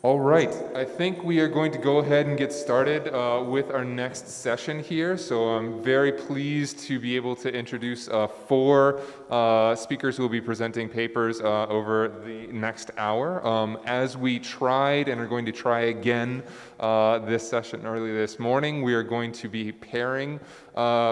All right, I think we are going to go ahead and get started with our next session here. So I'm very pleased to be able to introduce four speakers who will be presenting papers over the next hour. As we tried and are going to try again this session early this morning, we are going to be pairing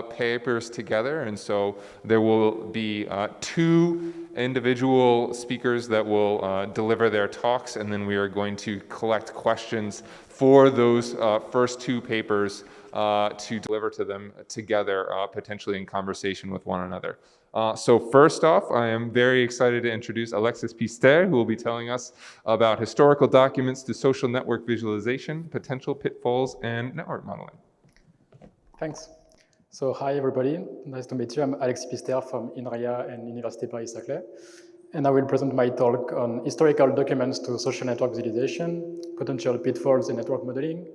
papers together, and so there will be two individual speakers that will deliver their talks, and then we are going to collect questions for those first two papers to deliver to them together, potentially in conversation with one another. So first off, I am very excited to introduce Alexis Pister, who will be telling us about historical documents to social network visualization, potential pitfalls, and network modeling. Thanks. So hi, everybody. Nice to meet you. I'm Alexis Pister from INRIA and Université Paris-Saclay. And I will present my talk on historical documents to social network visualization, potential pitfalls in network modeling,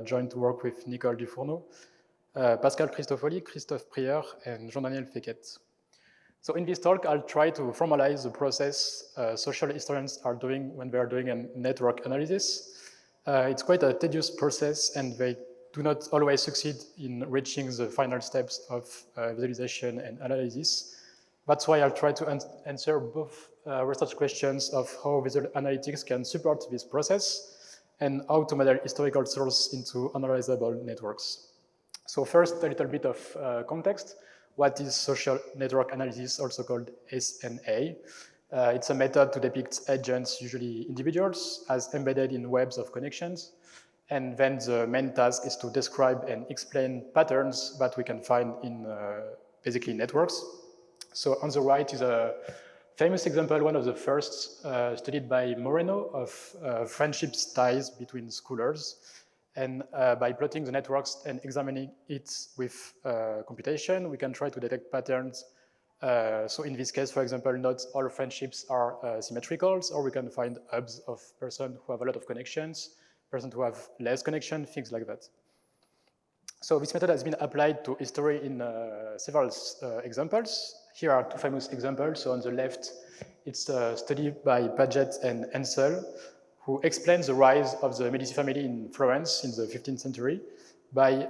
joint work with Nicole Dufourneau, Pascal Cristofoli, Christophe Prieur, and Jean-Daniel Fequet. So in this talk, I'll try to formalize the process social historians are doing when they are doing a network analysis. It's quite a tedious process, and they do not always succeed in reaching the final steps of visualization and analysis. That's why I'll try to answer both research questions of how visual analytics can support this process and how to model historical source into analyzable networks. So first, a little bit of context. What is social network analysis, also called SNA? It's a method to depict agents, usually individuals, as embedded in webs of connections. And then the main task is to describe and explain patterns that we can find in basically networks. So on the right is a famous example, one of the first studied by Moreno of friendship ties between scholars. And by plotting the networks and examining it with computation, we can try to detect patterns. So in this case, for example, not all friendships are symmetrical, or we can find hubs of persons who have a lot of connections, persons who have less connection, things like that. So this method has been applied to history in several examples. Here are two famous examples. So on the left, it's a study by Paget and Ansel, who explains the rise of the Medici family in Florence in the 15th century by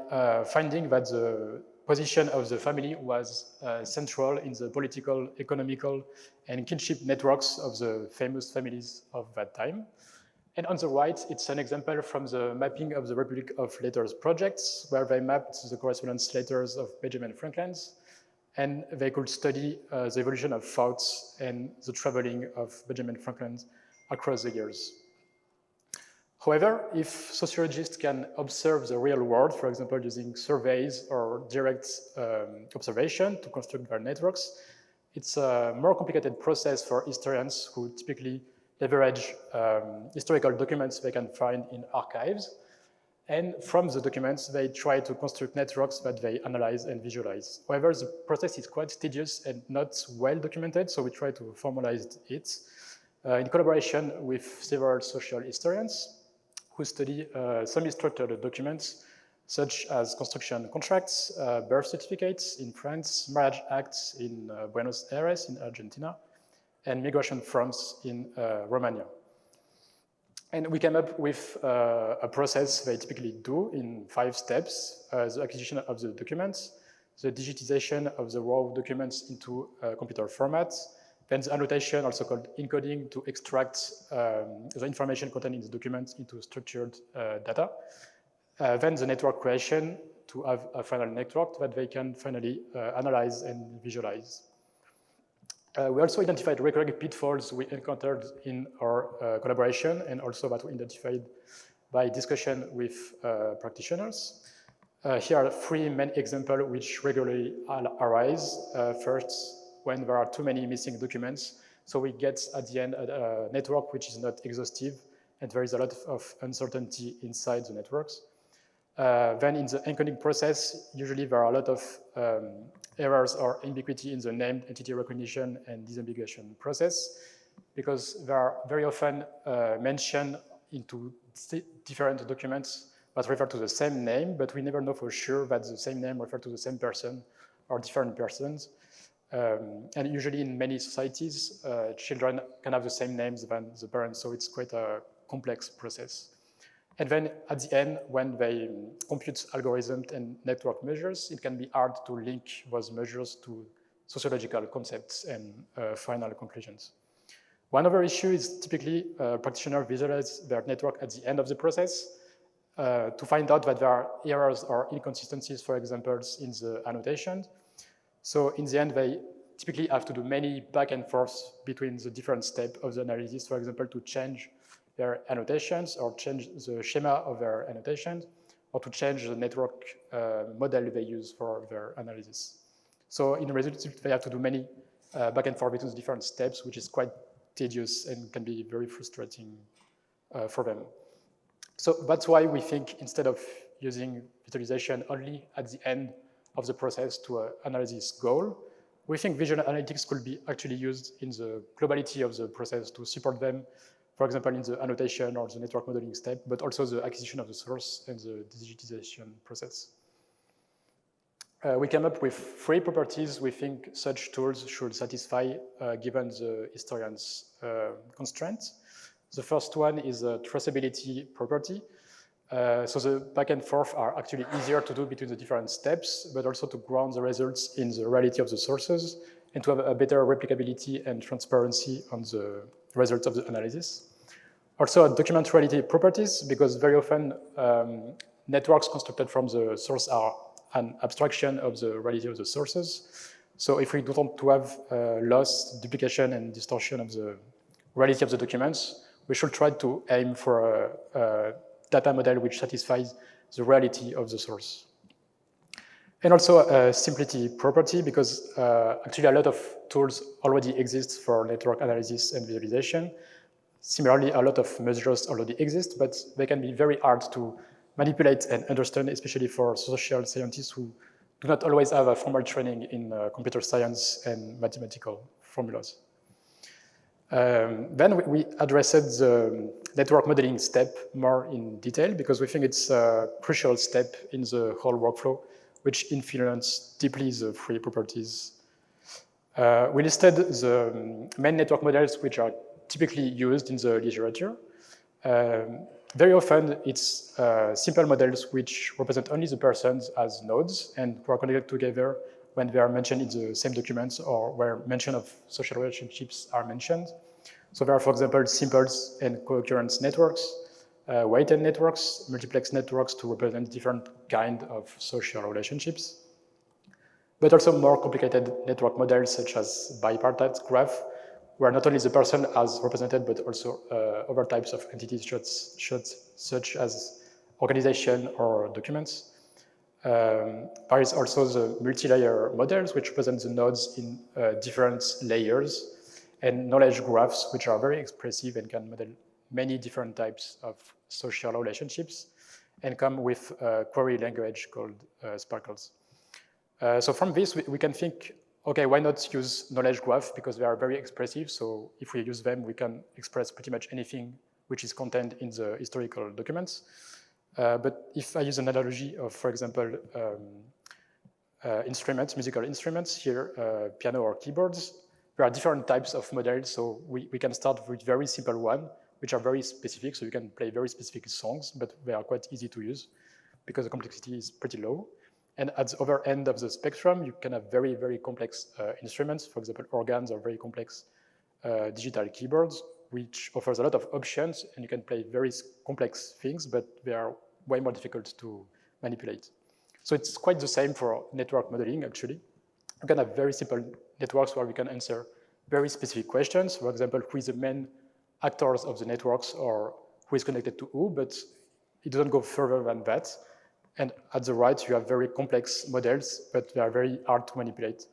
finding that the position of the family was central in the political, economical, and kinship networks of the famous families of that time. And on the right, it's an example from the mapping of the Republic of Letters projects, where they mapped the correspondence letters of Benjamin Franklin's, and they could study the evolution of thoughts and the traveling of Benjamin Franklin across the years. However, if sociologists can observe the real world, for example, using surveys or direct observation to construct their networks, it's a more complicated process for historians who typically leverage historical documents they can find in archives. And from the documents, they try to construct networks that they analyze and visualize. However, the process is quite tedious and not well documented, so we try to formalize it in collaboration with several social historians who study semi-structured documents, such as construction contracts, birth certificates in France, marriage acts in Buenos Aires in Argentina, and migration forms in Romania. And we came up with a process they typically do in 5 steps: the acquisition of the documents, the digitization of the raw documents into computer formats, then the annotation, also called encoding, to extract the information contained in the documents into structured data, then the network creation to have a final network that they can finally analyze and visualize. We also identified recurring pitfalls we encountered in our collaboration, and also that we identified by discussion with practitioners. Here are 3 main examples which regularly arise. First, when there are too many missing documents, so we get at the end a network which is not exhaustive, and there is a lot of uncertainty inside the networks. Then in the encoding process, usually there are a lot of errors or ambiguity in the named entity recognition and disambiguation process, because they are very often mentioned into different documents that refer to the same name, but we never know for sure that the same name refers to the same person or different persons. And usually in many societies, children can have the same names than the parents, so it's quite a complex process. And then at the end, when they compute algorithms and network measures, it can be hard to link those measures to sociological concepts and final conclusions. One other issue is typically practitioners visualize their network at the end of the process to find out that there are errors or inconsistencies, for example, in the annotations. So in the end, they typically have to do many back and forth between the different steps of the analysis, for example, to change their annotations or change the schema of their annotations or to change the network model they use for their analysis. So in result, they have to do many back and forth between the different steps, which is quite tedious and can be very frustrating for them. So that's why we think instead of using visualization only at the end of the process to analyze this goal, we think visual analytics could be actually used in the globality of the process to support them, for example, in the annotation or the network modeling step, but also the acquisition of the source and the digitization process. We came up with 3 properties we think such tools should satisfy given the historian's constraints. The first one is a traceability property. So the back and forth are actually easier to do between the different steps, but also to ground the results in the reality of the sources and to have a better replicability and transparency on the results of the analysis. Also, document reality properties, because very often networks constructed from the source are an abstraction of the reality of the sources. So if we don't want to have loss, duplication, and distortion of the reality of the documents, we should try to aim for a data model which satisfies the reality of the source. And also a simplicity property, because actually a lot of tools already exist for network analysis and visualization. Similarly, a lot of measures already exist, but they can be very hard to manipulate and understand, especially for social scientists who do not always have a formal training in computer science and mathematical formulas. Then we addressed the network modeling step more in detail because we think it's a crucial step in the whole workflow, which influence deeply the 3 properties. We listed the main network models which are typically used in the literature. Very often, it's simple models which represent only the persons as nodes and who are connected together when they are mentioned in the same documents or where mention of social relationships are mentioned. So there are, for example, simples and co-occurrence networks, weighted networks, multiplex networks to represent different kind of social relationships, but also more complicated network models such as bipartite graph, where not only the person as represented, but also other types of entities such as organization or documents. There is also the multi-layer models, which represent the nodes in different layers, and knowledge graphs, which are very expressive and can model many different types of social relationships, and come with a query language called Sparkles. So from this, we can think, okay, why not use knowledge graph because they are very expressive. So if we use them, we can express pretty much anything which is contained in the historical documents. But if I use an analogy of, for example, instruments, musical instruments, here, piano or keyboards, there are different types of models. So we can start with very simple one, which are very specific. So you can play very specific songs, but they are quite easy to use because the complexity is pretty low. And at the other end of the spectrum, you can have very, very complex instruments. For example, organs or very complex digital keyboards, which offers a lot of options, and you can play very complex things, but they are way more difficult to manipulate. So it's quite the same for network modeling, actually. You can have very simple networks where we can answer very specific questions. For example, who is the main actors of the networks or who is connected to who, but it doesn't go further than that. And at the right, you have very complex models, but they are very hard to manipulate.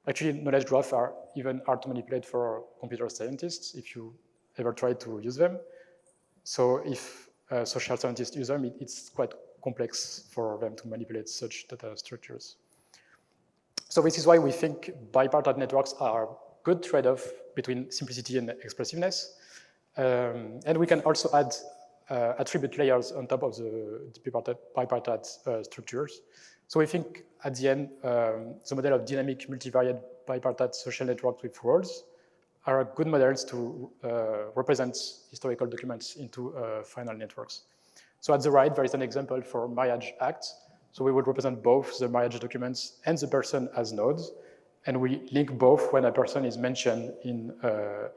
Actually, knowledge graphs are even hard to manipulate for computer scientists if you ever try to use them. So if social scientists use them, it's quite complex for them to manipulate such data structures. So this is why we think bipartite networks are a good trade-off between simplicity and expressiveness. And we can also add attribute layers on top of the bipartite structures. So we think at the end, the model of dynamic multivariate bipartite social networks with roles are good models to represent historical documents into final networks. So at the right, there is an example for marriage act. So we would represent both the marriage documents and the person as nodes, and we link both when a person is mentioned in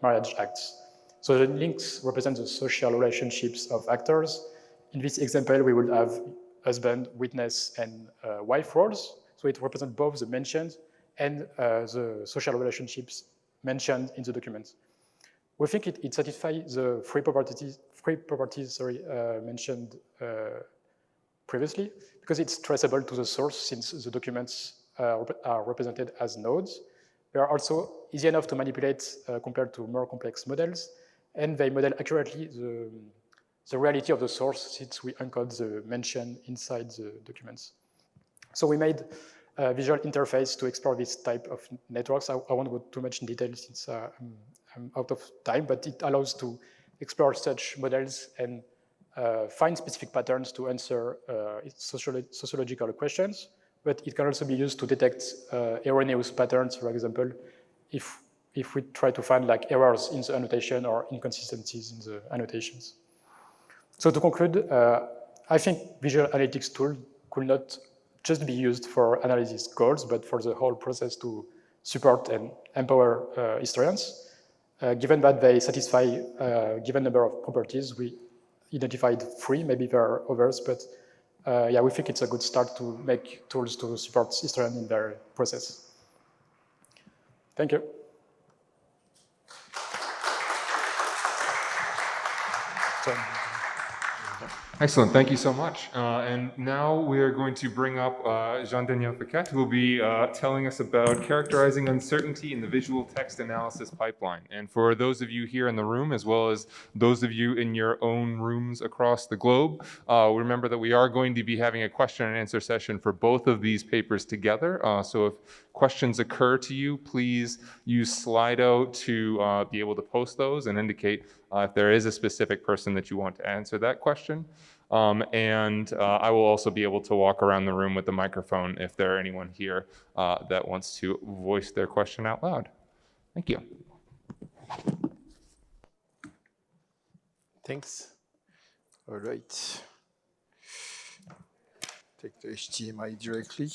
marriage acts. So the links represent the social relationships of actors. In this example, we would have husband, witness, and wife roles. So it represents both the mentioned and the social relationships mentioned in the document. We think it satisfies the three properties mentioned previously, because it's traceable to the source since the documents are represented as nodes. They are also easy enough to manipulate compared to more complex models, and they model accurately the reality of the source since we encode the mention inside the documents. So we made a visual interface to explore this type of networks. I won't go too much in detail since I'm out of time, but it allows to explore such models and find specific patterns to answer sociological questions, but it can also be used to detect erroneous patterns, for example, if we try to find like errors in the annotation or inconsistencies in the annotations. So to conclude, I think visual analytics tool could not just be used for analysis goals, but for the whole process to support and empower historians. Given that they satisfy a given number of properties, we identified 3, maybe there are others, but yeah, we think it's a good start to make tools to support historians in their process. Thank you. Excellent, thank you so much. And now we are going to bring up Jean-Daniel Paquette, who will be telling us about characterizing uncertainty in the visual text analysis pipeline. And for those of you here in the room, as well as those of you in your own rooms across the globe, remember that we are going to be having a question and answer session for both of these papers together. So if questions occur to you, please use Slido to be able to post those and indicate if there is a specific person that you want to answer that question. I will also be able to walk around the room with the microphone if there are anyone here that wants to voice their question out loud. Thank you. Thanks. All right. Take the HDMI directly.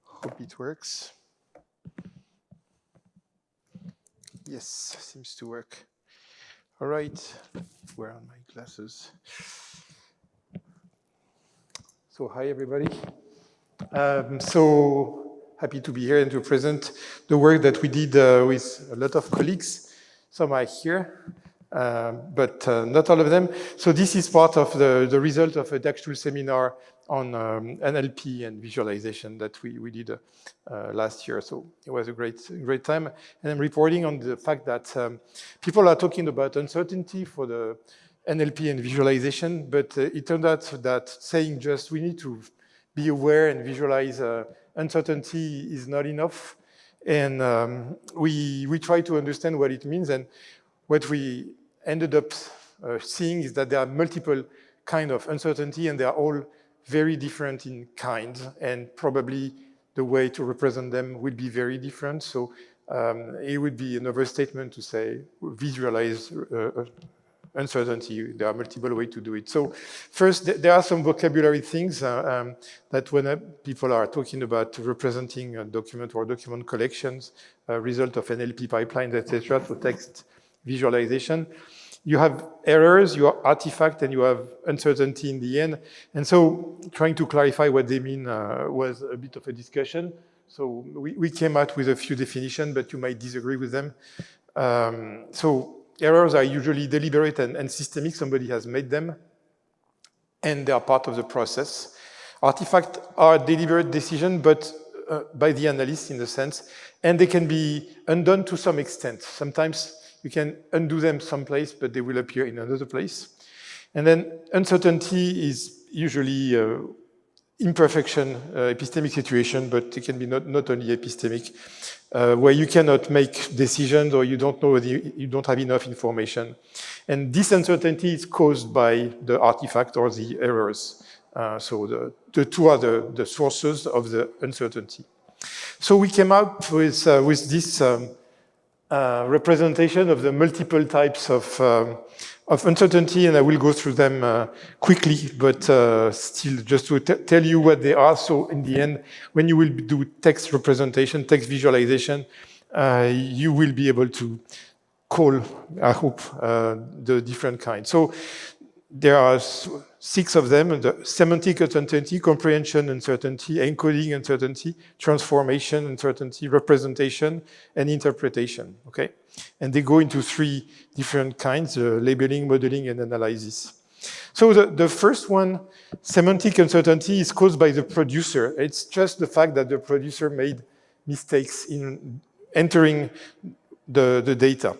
Hope it works. Yes, seems to work. All right, where are my glasses? So hi, everybody. So happy to be here and to present the work that we did with a lot of colleagues. Some are here, but not all of them. So this is part of the result of a DAX tool seminar on NLP and visualization that we did last year. So it was a great time. And I'm reporting on the fact that people are talking about uncertainty for the NLP and visualization, but it turned out that saying just we need to be aware and visualize uncertainty is not enough. And we try to understand what it means. And what we ended up seeing is that there are multiple kinds of uncertainty, and they are all very different in kind, and probably the way to represent them will be very different. So it would be an overstatement to say visualize uncertainty. There are multiple ways to do it. So first, there are some vocabulary things that when people are talking about representing a document or document collections, result of NLP pipelines, etc., for text visualization, you have errors, you have artifact, and you have uncertainty in the end. And so trying to clarify what they mean was a bit of a discussion. So we came out with a few definitions, but you might disagree with them. So errors are usually deliberate and systemic. Somebody has made them, and they are part of the process. Artifacts are deliberate decisions, but by the analyst in the sense, and they can be undone to some extent. Sometimes you can undo them someplace, but they will appear in another place. And then uncertainty is usually imperfection, epistemic situation, but it can be not only epistemic, where you cannot make decisions or you don't know, you don't have enough information. And this uncertainty is caused by the artifact or the errors. So the two are the sources of the uncertainty. So we came up with this representation of the multiple types of uncertainty, and I will go through them quickly, but still just to tell you what they are. So in the end, when you will do text representation, text visualization, you will be able to call, I hope, the different kinds. So there are 6 of them: the semantic uncertainty, comprehension uncertainty, encoding uncertainty, transformation uncertainty, representation, and interpretation, okay? And they go into 3 different kinds, labeling, modeling, and analysis. So the first one, semantic uncertainty, is caused by the producer. It's just the fact that the producer made mistakes in entering the data.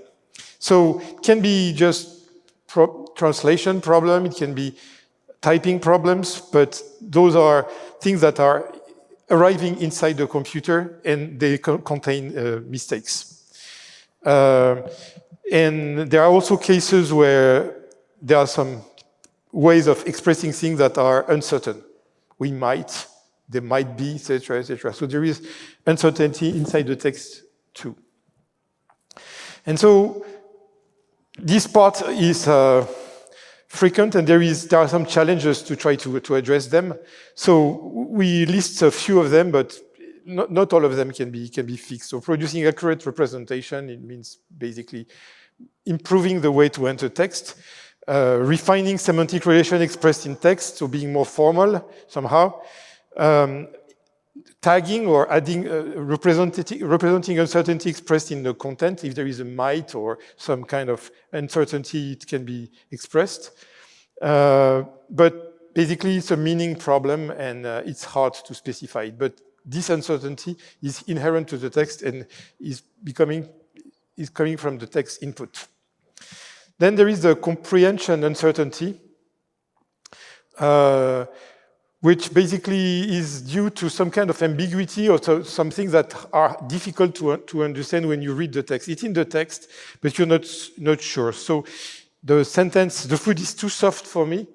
So it can be just translation problem, it can be typing problems, but those are things that are arriving inside the computer and they contain mistakes. And there are also cases where there are some ways of expressing things that are uncertain. We might, there might be, etc., etc. So there is uncertainty inside the text too. And so this part is frequent, and there are some challenges to try to address them. So we list a few of them, but not all of them can be fixed. So producing accurate representation, it means basically improving the way to enter text, refining semantic relation expressed in text, so being more formal somehow, tagging or adding representing uncertainty expressed in the content. If there is a might or some kind of uncertainty, it can be expressed. But basically, it's a meaning problem, and it's hard to specify it. But this uncertainty is inherent to the text and is coming from the text input. Then there is the comprehension uncertainty, which basically is due to some kind of ambiguity or some things that are difficult to understand when you read the text. It's in the text, but you're not sure. So the sentence, "the food is too soft for me,"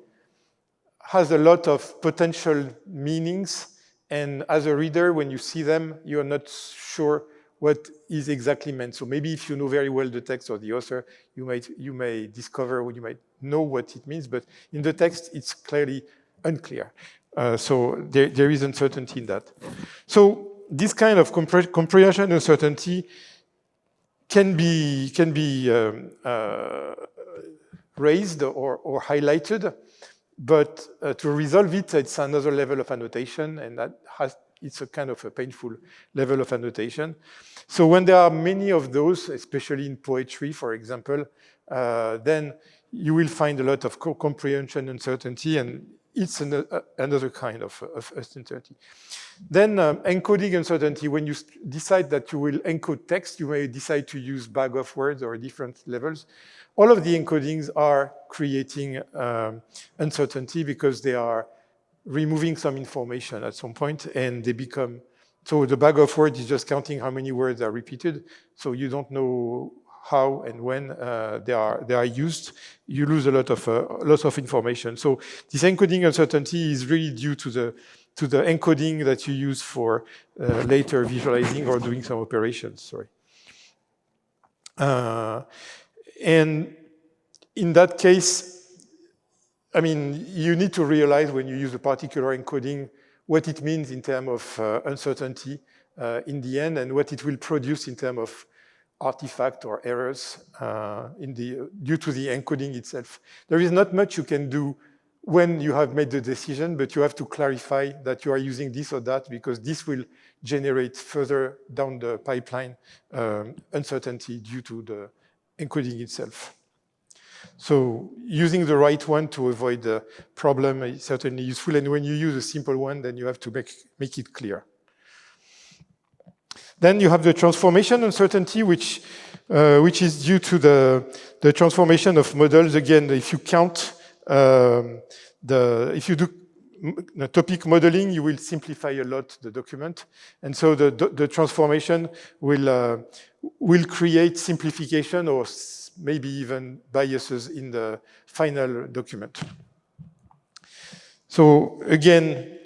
has a lot of potential meanings. And as a reader, when you see them, you're not sure what is exactly meant. So maybe if you know very well the text or the author, you may discover, or you might know what it means, but in the text, it's clearly unclear. So there is uncertainty in that. So this kind of comprehension uncertainty can be raised or highlighted, but to resolve it, it's another level of annotation, and it's a kind of a painful level of annotation. So when there are many of those, especially in poetry, for example, then you will find a lot of comprehension uncertainty, and it's another kind of uncertainty. Then encoding uncertainty. When you decide that you will encode text, you may decide to use bag of words or different levels. All of the encodings are creating uncertainty because they are removing some information at some point, and they become, so the bag of words is just counting how many words are repeated, so you don't know how and when they are used. You lose a lot of information. So this encoding uncertainty is really due to the encoding that you use for later visualizing or doing some operations. Sorry. And in that case, I mean, you need to realize when you use a particular encoding what it means in terms of uncertainty in the end, and what it will produce in terms of artifact or errors due to the encoding itself. There is not much you can do when you have made the decision, but you have to clarify that you are using this or that, because this will generate further down the pipeline uncertainty due to the encoding itself. So using the right one to avoid the problem is certainly useful, and when you use a simple one, then you have to make it clear. Then you have the transformation uncertainty, which is due to the transformation of models. Again, if you count if you do topic modeling, you will simplify a lot the document, and so the transformation will create simplification or maybe even biases in the final document. So again,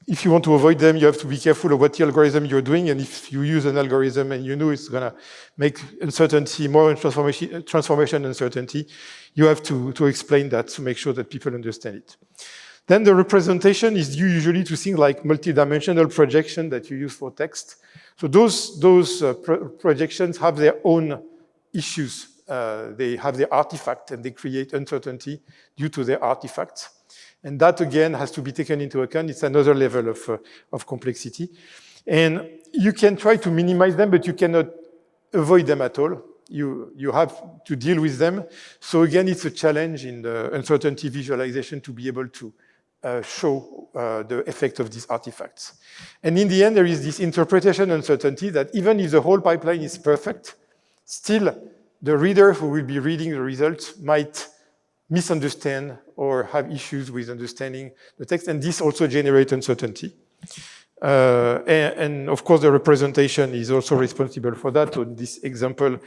if you want to avoid them, you have to be careful of what the algorithm you're doing. And if you use an algorithm and you know it's going to make uncertainty, more transformation uncertainty, you have to explain that to make sure that people understand it. Then the representation is due usually to things like multidimensional projection that you use for text. So those projections have their own issues. They have their artifact and they create uncertainty due to their artifacts. And that, again, has to be taken into account. It's another level of complexity. And you can try to minimize them, but you cannot avoid them at all. You have to deal with them. So again, it's a challenge in the uncertainty visualization to be able to show the effect of these artifacts. And in the end, there is this interpretation uncertainty that even if the whole pipeline is perfect, still the reader who will be reading the results might misunderstand or have issues with understanding the text, and this also generates uncertainty. And of course, the representation is also responsible for that. So in this example,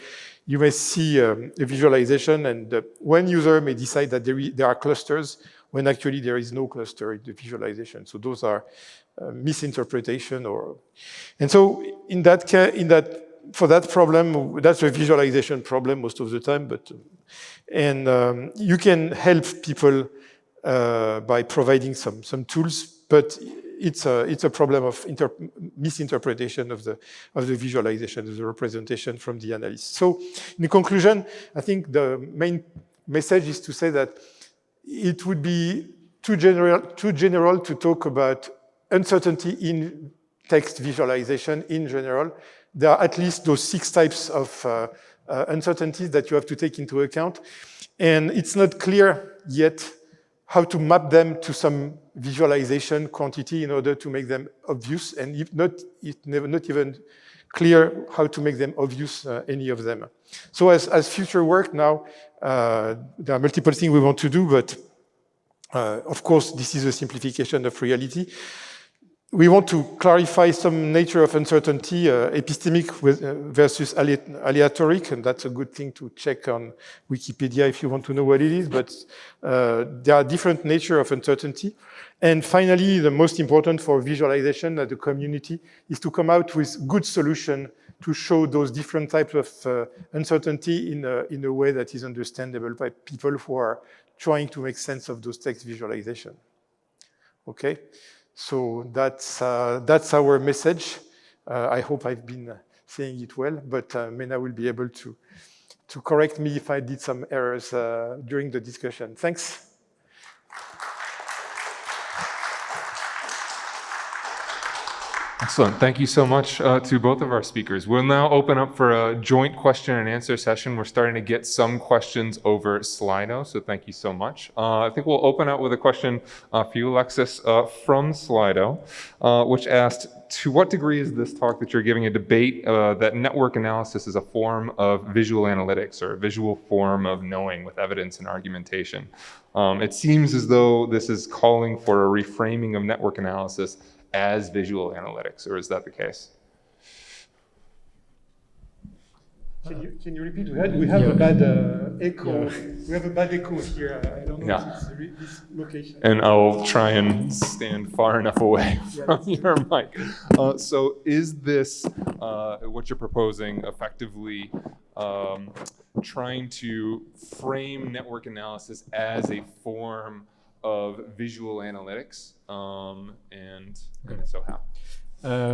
you may see a visualization, and one user may decide that there are clusters when actually there is no cluster in the visualization. So those are misinterpretation, and so for that problem, that's a visualization problem most of the time, you can help people by providing some tools, but it's a problem of misinterpretation of the visualization, of the representation from the analyst. So in conclusion, I think the main message is to say that it would be too general to talk about uncertainty in text visualization in general. There are at least those 6 types of uncertainties that you have to take into account. And it's not clear yet how to map them to some visualization quantity in order to make them obvious. And if not even clear how to make them obvious, any of them. So as future work now, there are multiple things we want to do, but of course, this is a simplification of reality. We want to clarify some nature of uncertainty, epistemic versus aleatoric, and that's a good thing to check on Wikipedia if you want to know what it is, but there are different nature of uncertainty. And finally, the most important for visualization at the community is to come out with good solution to show those different types of uncertainty in a way that is understandable by people who are trying to make sense of those text visualization. Okay? So that's our message. I hope I've been saying it well, but Mena will be able to correct me if I did some errors during the discussion. Thanks. Excellent. Thank you so much to both of our speakers. We'll now open up for a joint question and answer session. We're starting to get some questions over Slido, so thank you so much. I think we'll open up with a question for you, Alexis, from Slido, which asked, to what degree is this talk that you're giving a debate that network analysis is a form of visual analytics or a visual form of knowing with evidence and argumentation? It seems as though this is calling for a reframing of network analysis as visual analytics, or is that the case? Can you repeat? We have a bad echo. Yeah. We have a bad echo here. I don't know if it's this location. And I'll try and stand far enough away from your mic. So is this, what you're proposing, effectively trying to frame network analysis as a form of visual analytics, and so how?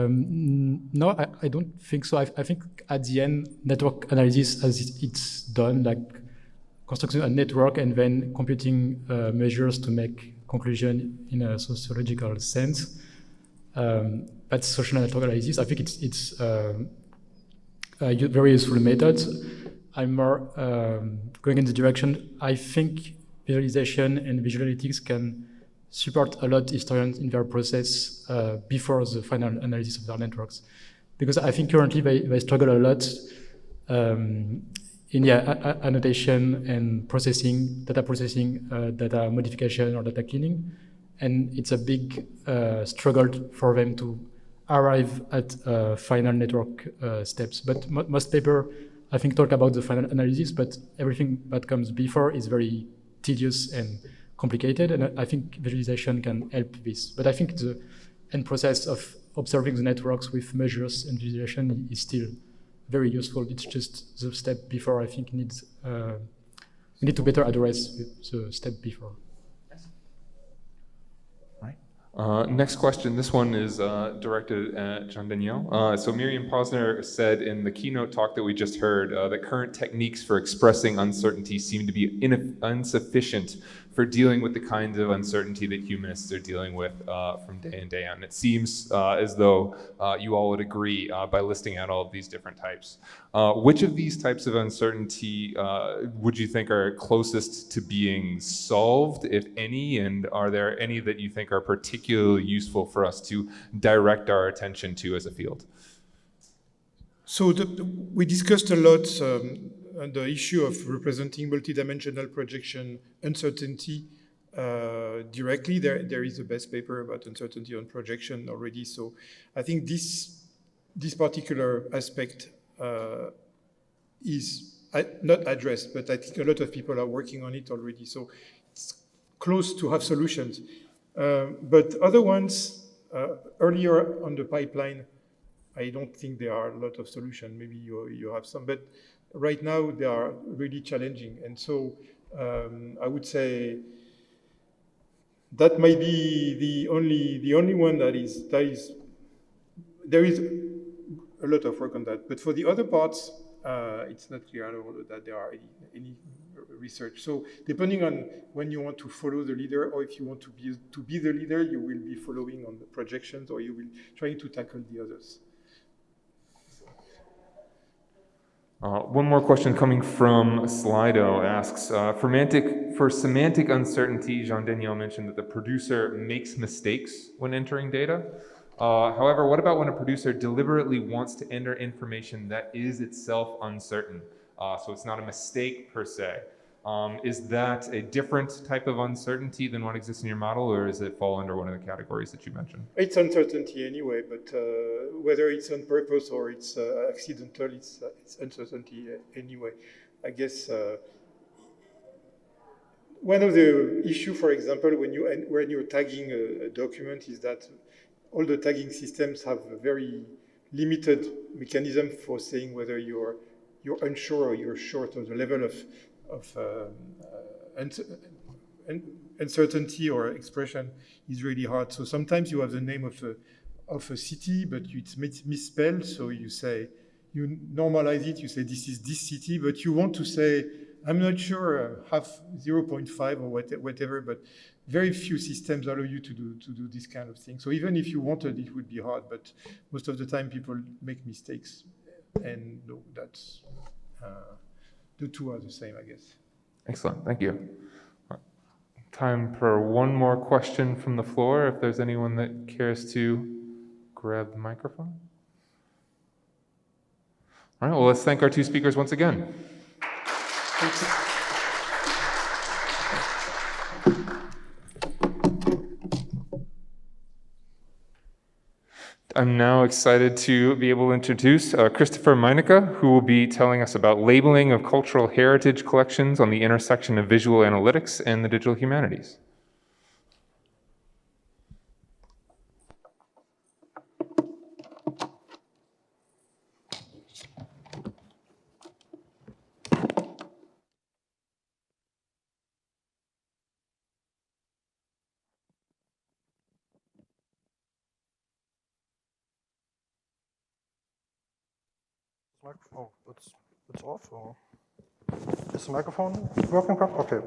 No, I don't think so. I think at the end, network analysis, as it's done, like constructing a network and then computing measures to make conclusion in a sociological sense. That's social network analysis. I think it's a very useful method. I'm more going in the direction, I think visualization and visual analytics can support a lot historians in their process before the final analysis of their networks. Because I think currently they struggle a lot in annotation and processing, data modification or data cleaning. And it's a big struggle for them to arrive at final network steps. But most papers, I think, talk about the final analysis, but everything that comes before is very tedious and complicated, and I think visualization can help this. But I think the end process of observing the networks with measures and visualization is still very useful. It's just the step before I think needs we need to better address the step before. Next question. This one is directed at Jean-Daniel. So Miriam Posner said in the keynote talk that we just heard that current techniques for expressing uncertainty seem to be insufficient for dealing with the kinds of uncertainty that humanists are dealing with from day in, day out. And it seems as though you all would agree by listing out all of these different types. Which of these types of uncertainty would you think are closest to being solved, if any, and are there any that you think are particularly useful for us to direct our attention to as a field? So we discussed a lot on the issue of representing multidimensional projection uncertainty directly. There is a best paper about uncertainty on projection already. So I think this particular aspect is not addressed, but I think a lot of people are working on it already. So it's close to have solutions. But other ones, earlier on the pipeline, I don't think there are a lot of solutions. Maybe you have some, but right now they are really challenging. And so I would say that might be the only one that is there is a lot of work on that. But for the other parts, it's not clear at all that there are any research. So depending on when you want to follow the leader, or if you want to be the leader, you will be following on the projections, or you will try to tackle the others. One more question coming from Slido asks, for semantic uncertainty, Jean-Daniel mentioned that the producer makes mistakes when entering data. However, what about when a producer deliberately wants to enter information that is itself uncertain? So it's not a mistake per se. Is that a different type of uncertainty than what exists in your model, or does it fall under one of the categories that you mentioned? It's uncertainty anyway, but whether it's on purpose or it's accidental, it's uncertainty anyway. I guess one of the issue, for example, when you're tagging a document, is that all the tagging systems have a very limited mechanism for saying whether you're unsure or you're short of the level of uncertainty or expression is really hard. So sometimes you have the name of a city, but it's misspelled. So you normalize it. You say this is this city, but you want to say I'm not sure, have 0.5 or whatever. But very few systems allow you to do this kind of thing. So even if you wanted, it would be hard. But most of the time, people make mistakes, and no, that's. The two are the same, I guess. Excellent, thank you. Time for one more question from the floor, if there's anyone that cares to grab the microphone. All right, well, let's thank our two speakers once again. Thank you. I'm now excited to be able to introduce Christopher Meinecke, who will be telling us about labeling of cultural heritage collections on the intersection of visual analytics and the digital humanities. Oh, it's off, or is the microphone working properly? Okay,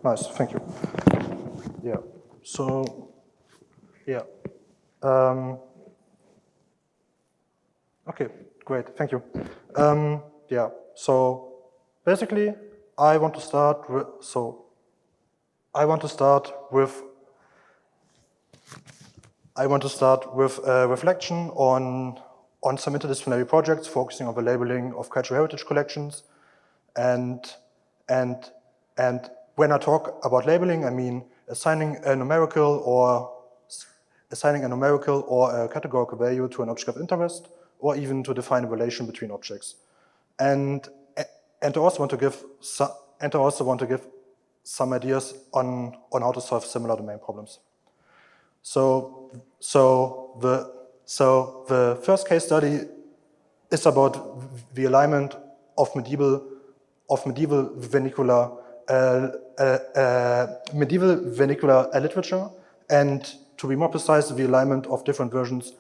nice, thank you. Yeah, so, yeah. Okay, great, thank you. Yeah, so basically, I want to start with a reflection on some interdisciplinary projects focusing on the labeling of cultural heritage collections. And when I talk about labeling, I mean assigning a numerical or a categorical value to an object of interest, or even to define a relation between objects. And I also want to give some ideas on how to solve similar domain problems. So the first case study is about the alignment of medieval vernacular literature, and to be more precise, the alignment of different versions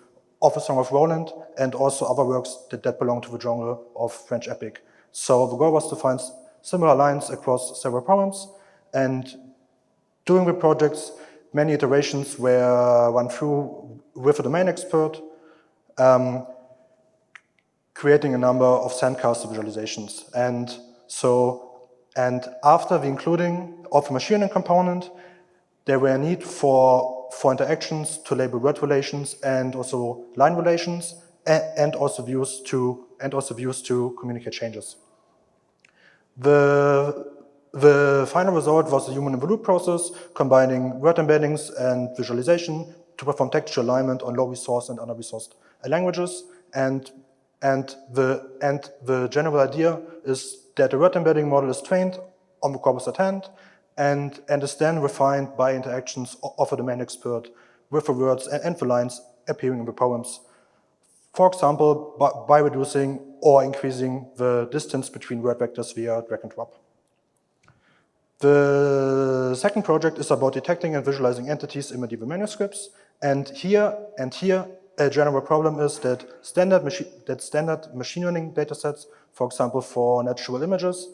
of A Song of Roland and also other works that belong to the genre of French epic. So the goal was to find similar lines across several poems, and during the projects, many iterations were run through with a domain expert, creating a number of sandcastle visualizations. And after the including of the machine learning component, there were a need for interactions to label word relations and also line relations, and also views to communicate changes. The final result was a human-in-the-loop process combining word embeddings and visualization to perform textual alignment on low-resource and under-resourced languages. And the general idea is that the word embedding model is trained on the corpus at hand and is then refined by interactions of a domain expert with the words and the lines appearing in the poems. For example, by reducing or increasing the distance between word vectors via drag and drop. The second project is about detecting and visualizing entities in medieval manuscripts. And here, a general problem is that standard machine learning datasets, for example, for natural images,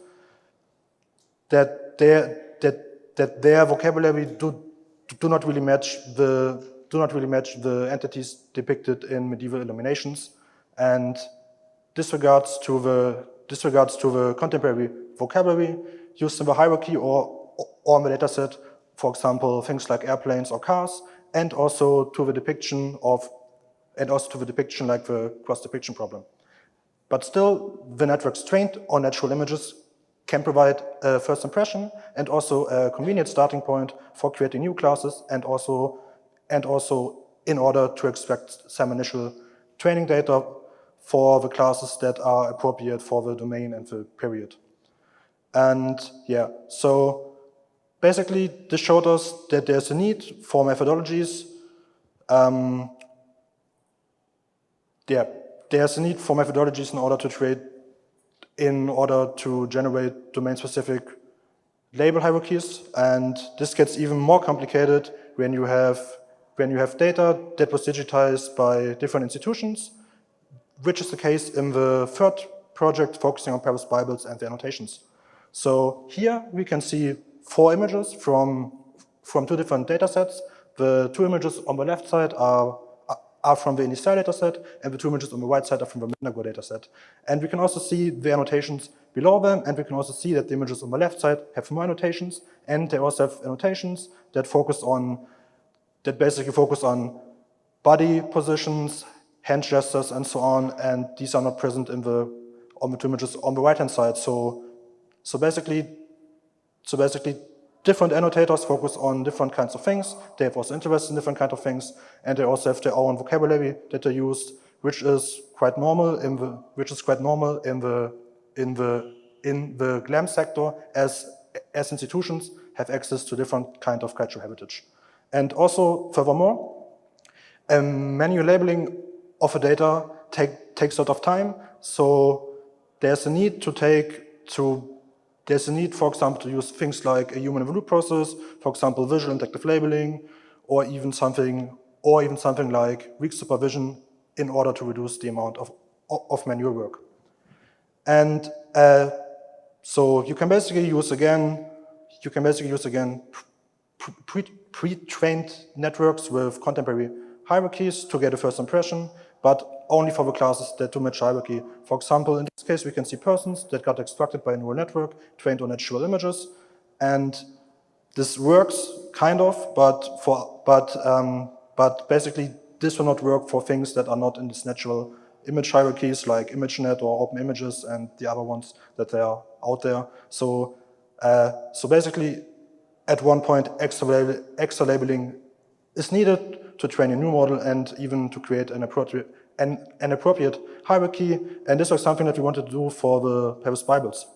that their vocabulary do not really match the entities depicted in medieval illuminations, and disregards to the contemporary vocabulary used in the hierarchy or in the dataset, for example, things like airplanes or cars, and also to the depiction like the cross-depiction problem. But still, the networks trained on natural images can provide a first impression and also a convenient starting point for creating new classes, and also in order to extract some initial training data for the classes that are appropriate for the domain and the period. And yeah, so basically this showed us that there's a need for methodologies. There's a need for methodologies in order to generate domain-specific label hierarchies, and this gets even more complicated when you have data that was digitized by different institutions, which is the case in the third project focusing on Paris Bibles and the annotations. So here we can see 4 images from 2 different data sets. The 2 images on the left side are from the Initial dataset, and the 2 images on the right side are from the Mendago dataset. And we can also see the annotations below them, and we can also see that the images on the left side have more annotations, and they also have annotations that basically focus on body positions, hand gestures, and so on, and these are not present on the 2 images on the right-hand side. So basically, different annotators focus on different kinds of things. They have also interest in different kinds of things, and they also have their own vocabulary that they use, which is quite normal in the GLAM sector, as institutions have access to different kind of cultural heritage. And also, furthermore, manual labeling of a data takes a lot of time. So there's a need for example, to use things like a human-in-the-loop process, for example, visual interactive labeling, or even something like weak supervision in order to reduce the amount of manual work. And so you can basically use again pre-trained networks with contemporary hierarchies to get a first impression, but only for the classes that do match hierarchy. For example, in this case, we can see persons that got extracted by a neural network trained on natural images, and this works kind of, but basically this will not work for things that are not in these natural image hierarchies like ImageNet or Open Images and the other ones that are out there. So basically, at one point, extra labeling is needed to train a new model and even to create an appropriate hierarchy. And this was something that we wanted to do for the Paris Bibles.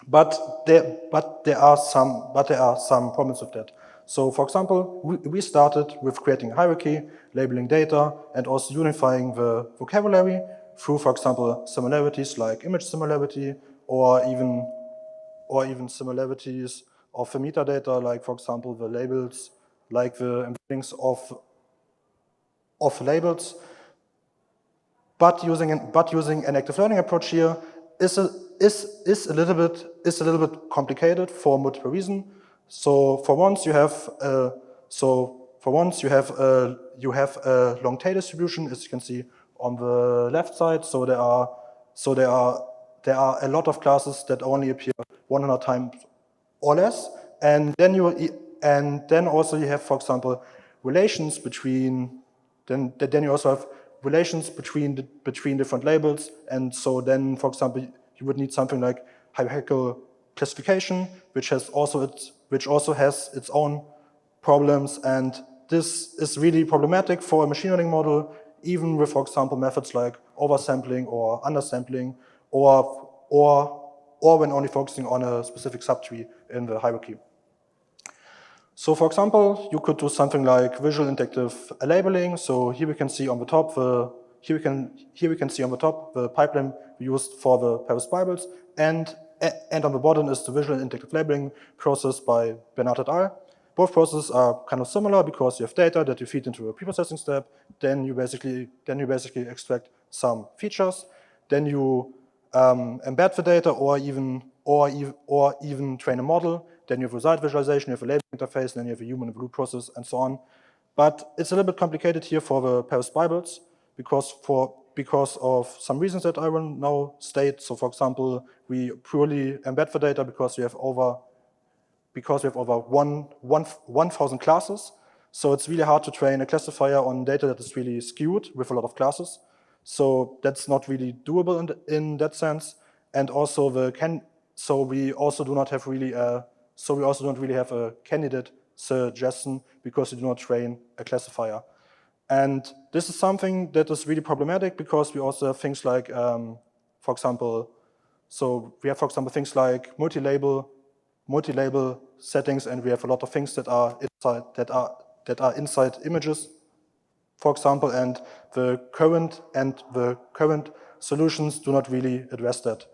But there are some problems with that. So, for example, we started with creating a hierarchy, labeling data, and also unifying the vocabulary through, for example, similarities like image similarity, or even similarities of the metadata, like, for example, the labels, like the embeddings of labels. But using an active learning approach here is a little bit complicated for multiple reasons. So for once you have a long tail distribution, as you can see on the left side. So there are a lot of classes that only appear 100 times or less, and then also you have, for example, relations between. Then you also have relations between different labels, and so then, for example, you would need something like hierarchical classification, which also has its own problems, and this is really problematic for a machine learning model, even with, for example, methods like oversampling or undersampling, or when only focusing on a specific subtree in the hierarchy. So, for example, you could do something like visual inductive labeling. So here we can see on the top the pipeline used for the Paris Bibles, and on the bottom is the visual inductive labeling process by Bernard et al. Both processes are kind of similar because you have data that you feed into a preprocessing step. Then you basically extract some features. Then you embed the data, or even train a model. Then you have result visualization, you have a labeling interface, then you have a human in the loop process, and so on. But it's a little bit complicated here for the Paris Bibles because of some reasons that I will now state. So, for example, we purely embed the data because we have over 1,000 classes. So it's really hard to train a classifier on data that is really skewed with a lot of classes. So that's not really doable in that sense. And also we also do not really have a candidate suggestion because we do not train a classifier. And this is something that is really problematic because we also have things like, for example, things like multi-label settings, and we have a lot of things that are inside images, for example, and the current solutions do not really address that.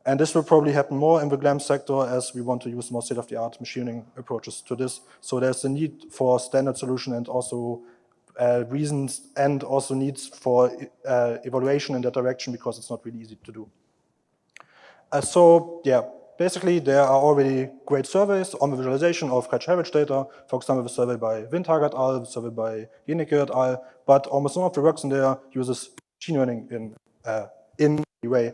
And this will probably happen more in the GLAM sector as we want to use more state-of-the-art machine learning approaches to this. So there's a need for standard solution, and also reasons, and also needs for evaluation in that direction, because it's not really easy to do. So yeah, basically there are already great surveys on the visualization of cultural heritage data. For example, the survey by Windhager et al., the survey by Jeneke et al., but almost none of the works in there uses machine learning in any way.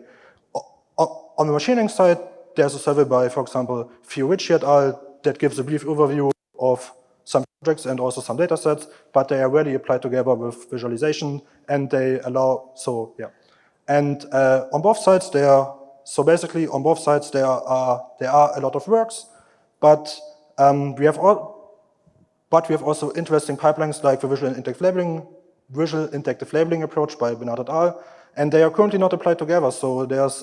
On the machine learning side, there's a survey by, for example, Fiorucci et al. That gives a brief overview of some projects and also some data sets, but they are rarely applied together with visualization, and they allow, so yeah. And on both sides there are a lot of works, but we have also interesting pipelines like the visual inductive labeling approach by Bernard et al., and they are currently not applied together. So there's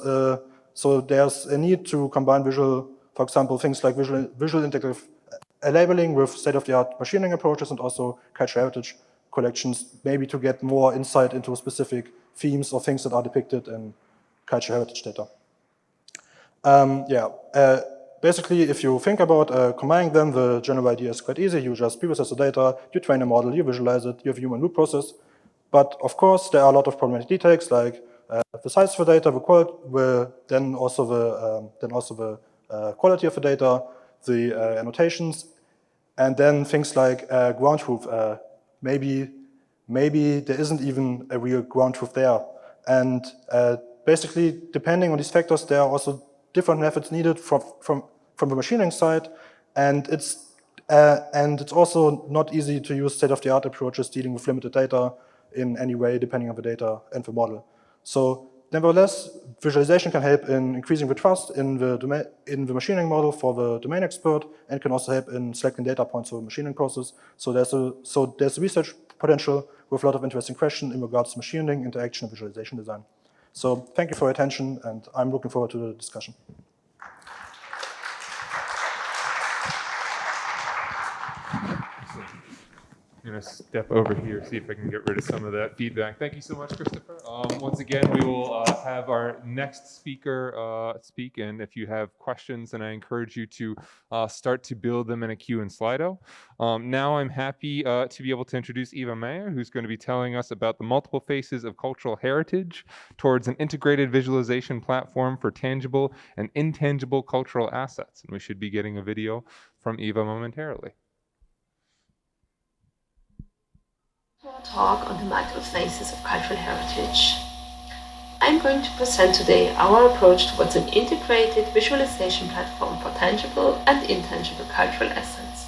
a need to combine for example, things like visual inductive labeling with state-of-the-art machine learning approaches, and also cultural heritage collections, maybe to get more insight into specific themes or things that are depicted in cultural heritage data. Basically, if you think about combining them, the general idea is quite easy. You just preprocess the data, you train a model, you visualize it, you have a human loop process. But of course, there are a lot of problematic details, like the size of the data, the quality, then also the quality of the data, the annotations, and then things like ground truth. Maybe there isn't even a real ground truth there. And basically, depending on these factors, there are also different methods needed from the machine learning side, and it's also not easy to use state-of-the-art approaches dealing with limited data in any way, depending on the data and the model. So nevertheless, visualization can help in increasing the trust in the machine learning model for the domain expert, and can also help in selecting data points for the machine learning process. So there's research potential with a lot of interesting questions in regards to machine learning, interaction, and visualization design. So thank you for your attention, and I'm looking forward to the discussion. I'm going to step over here, see if I can get rid of some of that feedback. Thank you so much, Christopher. Once again, we will have our next speaker speak, and if you have questions, then I encourage you to start to build them in a queue in Slido. Now I'm happy to be able to introduce Eva Meyer, who's going to be telling us about the multiple faces of cultural heritage towards an integrated visualization platform for tangible and intangible cultural assets. And we should be getting a video from Eva momentarily. Talk on the multiple phases of cultural heritage. I'm going to present today our approach towards an integrated visualization platform for tangible and intangible cultural assets.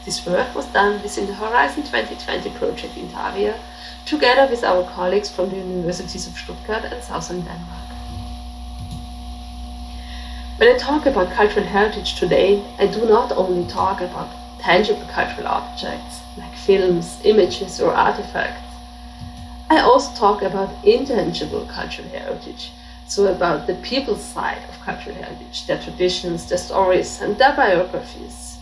This work was done within the Horizon 2020 project in Intavia, together with our colleagues from the universities of Stuttgart and Southern Denmark. When I talk about cultural heritage today, I do not only talk about tangible cultural objects like films, images, or artifacts. I also talk about intangible cultural heritage, so about the people's side of cultural heritage, their traditions, their stories, and their biographies.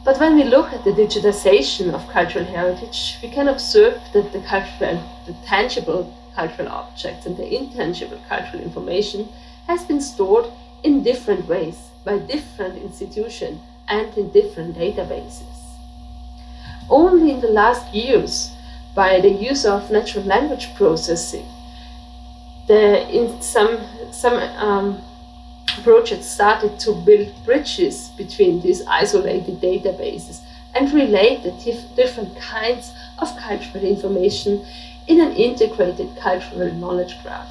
But when we look at the digitization of cultural heritage, we can observe that the tangible cultural objects and the intangible cultural information has been stored in different ways by different institutions and in different databases. Only in the last years, by the use of natural language processing, some projects started to build bridges between these isolated databases and relate the different kinds of cultural information in an integrated cultural knowledge graph.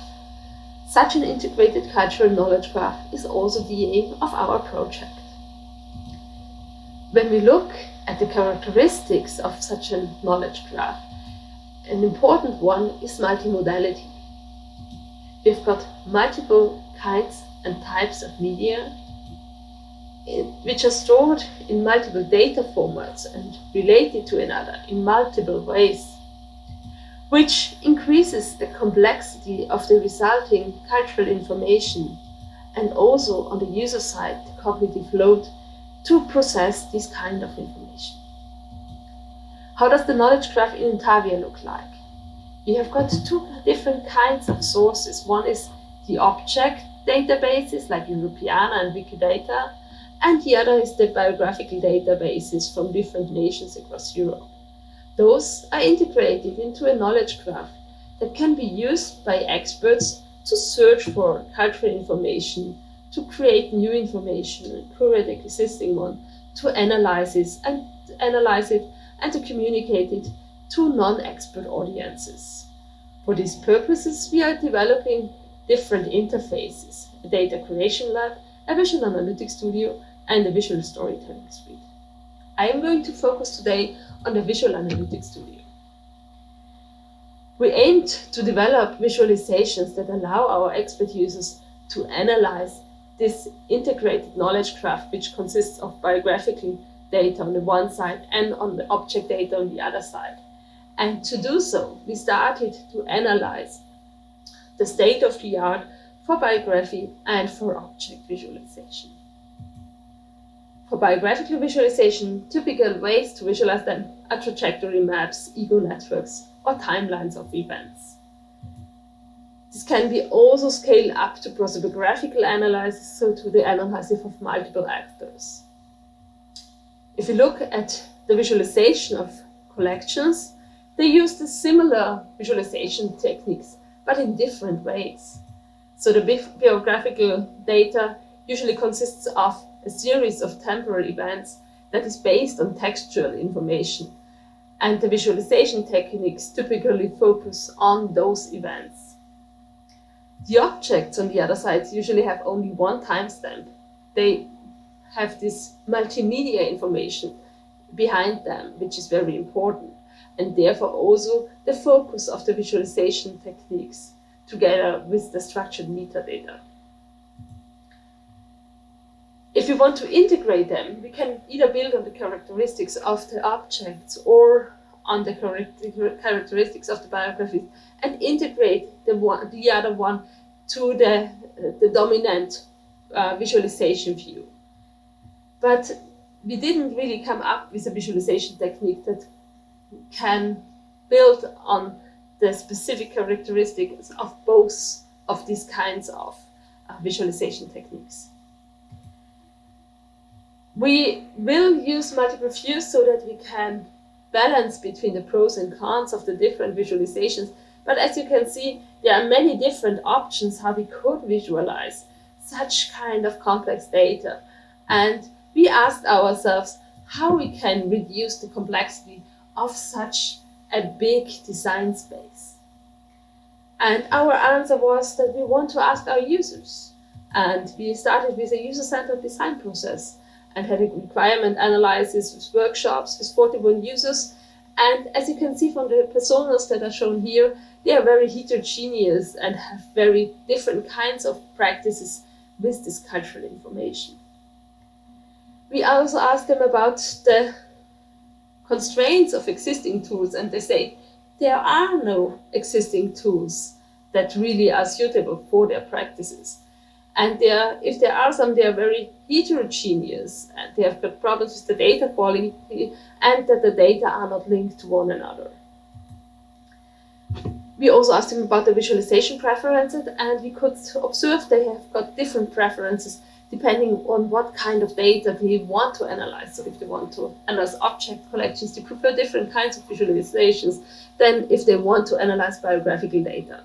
Such an integrated cultural knowledge graph is also the aim of our project. When we look at the characteristics of such a knowledge graph, an important one is multimodality. We've got multiple kinds and types of media which are stored in multiple data formats and related to another in multiple ways, which increases the complexity of the resulting cultural information and also on the user side the cognitive load to process this kind of information. How does the knowledge graph in Intavia look like? We have got two different kinds of sources. One is the object databases like Europeana and Wikidata, and the other is the biographical databases from different nations across Europe. Those are integrated into a knowledge graph that can be used by experts to search for cultural information, to create new information and curate existing one, to analyze it and to communicate it to non-expert audiences. For these purposes, we are developing different interfaces, a data creation lab, a visual analytics studio, and a visual storytelling suite. I am going to focus today on the visual analytics studio. We aimed to develop visualizations that allow our expert users to analyze this integrated knowledge graph, which consists of biographical data on the one side and on the object data on the other side. And to do so, we started to analyze the state of the art for biography and for object visualization. For biographical visualization, typical ways to visualize them are trajectory maps, ego networks, or timelines of events. This can be also scaled up to prosopographical analysis, so to the analysis of multiple actors. If you look at the visualization of collections, they use the similar visualization techniques, but in different ways. So the biographical data usually consists of a series of temporal events that is based on textual information, and the visualization techniques typically focus on those events. The objects on the other side usually have only one timestamp. They have this multimedia information behind them, which is very important, and therefore also the focus of the visualization techniques together with the structured metadata. If we want to integrate them, we can either build on the characteristics of the objects or on the characteristics of the biographies and integrate the other one to the dominant visualization view. But we didn't really come up with a visualization technique that can build on the specific characteristics of both of these kinds of visualization techniques. We will use multiple views so that we can balance between the pros and cons of the different visualizations. But as you can see, there are many different options how we could visualize such kind of complex data. And we asked ourselves how we can reduce the complexity of such a big design space. And our answer was that we want to ask our users. And we started with a user-centered design process and had a requirement analysis with workshops with 41 users. And as you can see from the personas that are shown here, they are very heterogeneous and have very different kinds of practices with this cultural information. We also asked them about the constraints of existing tools, and they say there are no existing tools that really are suitable for their practices. And if there are some, they are very heterogeneous, and they have got problems with the data quality, and that the data are not linked to one another. We also asked them about the visualization preferences, and we could observe they have got different preferences depending on what kind of data they want to analyze. So if they want to analyze object collections, they prefer different kinds of visualizations than if they want to analyze biographical data.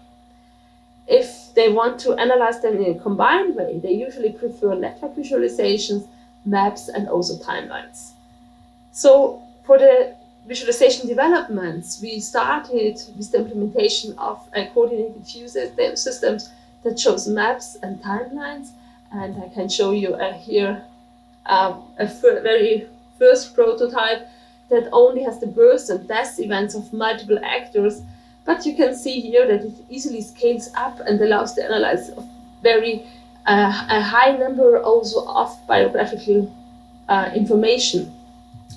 If they want to analyze them in a combined way, they usually prefer network visualizations, maps, and also timelines. So for the visualization developments, we started with the implementation of a coordinated view systems that shows maps and timelines. And I can show you here a very first prototype that only has the birth and death events of multiple actors. But you can see here that it easily scales up and allows the analysis of a high number also of biographical information.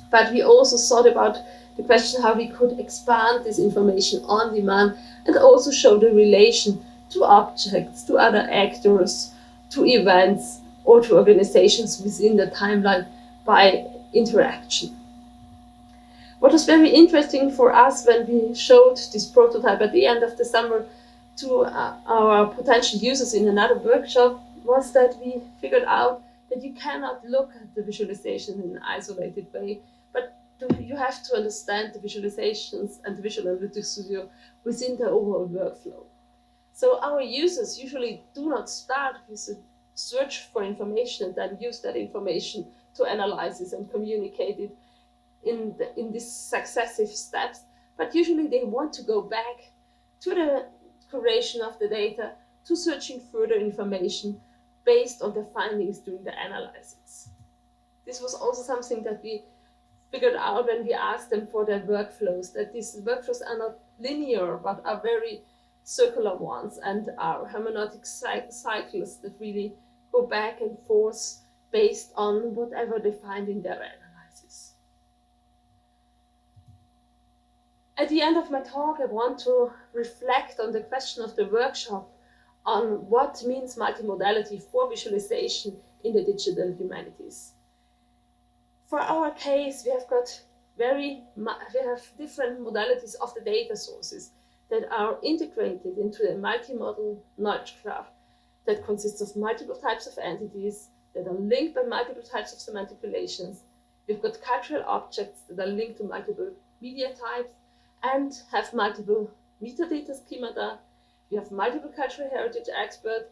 But we also thought about the question how we could expand this information on demand and also show the relation to objects, to other actors, to events, or to organizations within the timeline by interaction. What was very interesting for us when we showed this prototype at the end of the summer to our potential users in another workshop was that we figured out that you cannot look at the visualization in an isolated way, but you have to understand the visualizations and the Visual Analytics Studio within the overall workflow. So our users usually do not start with a search for information and then use that information to analyze it and communicate it in these successive steps, but usually they want to go back to the curation of the data, to searching further information based on the findings during the analysis. This was also something that we figured out when we asked them for their workflows, that these workflows are not linear, but are very circular ones and are hermeneutic cycles that really go back and forth based on whatever they find in their analysis. At the end of my talk, I want to reflect on the question of the workshop on what means multimodality for visualization in the digital humanities. For our case, we have different modalities of the data sources that are integrated into a multimodal knowledge graph that consists of multiple types of entities that are linked by multiple types of semantic relations. We've got cultural objects that are linked to multiple media types and have multiple metadata schemata. We have multiple cultural heritage experts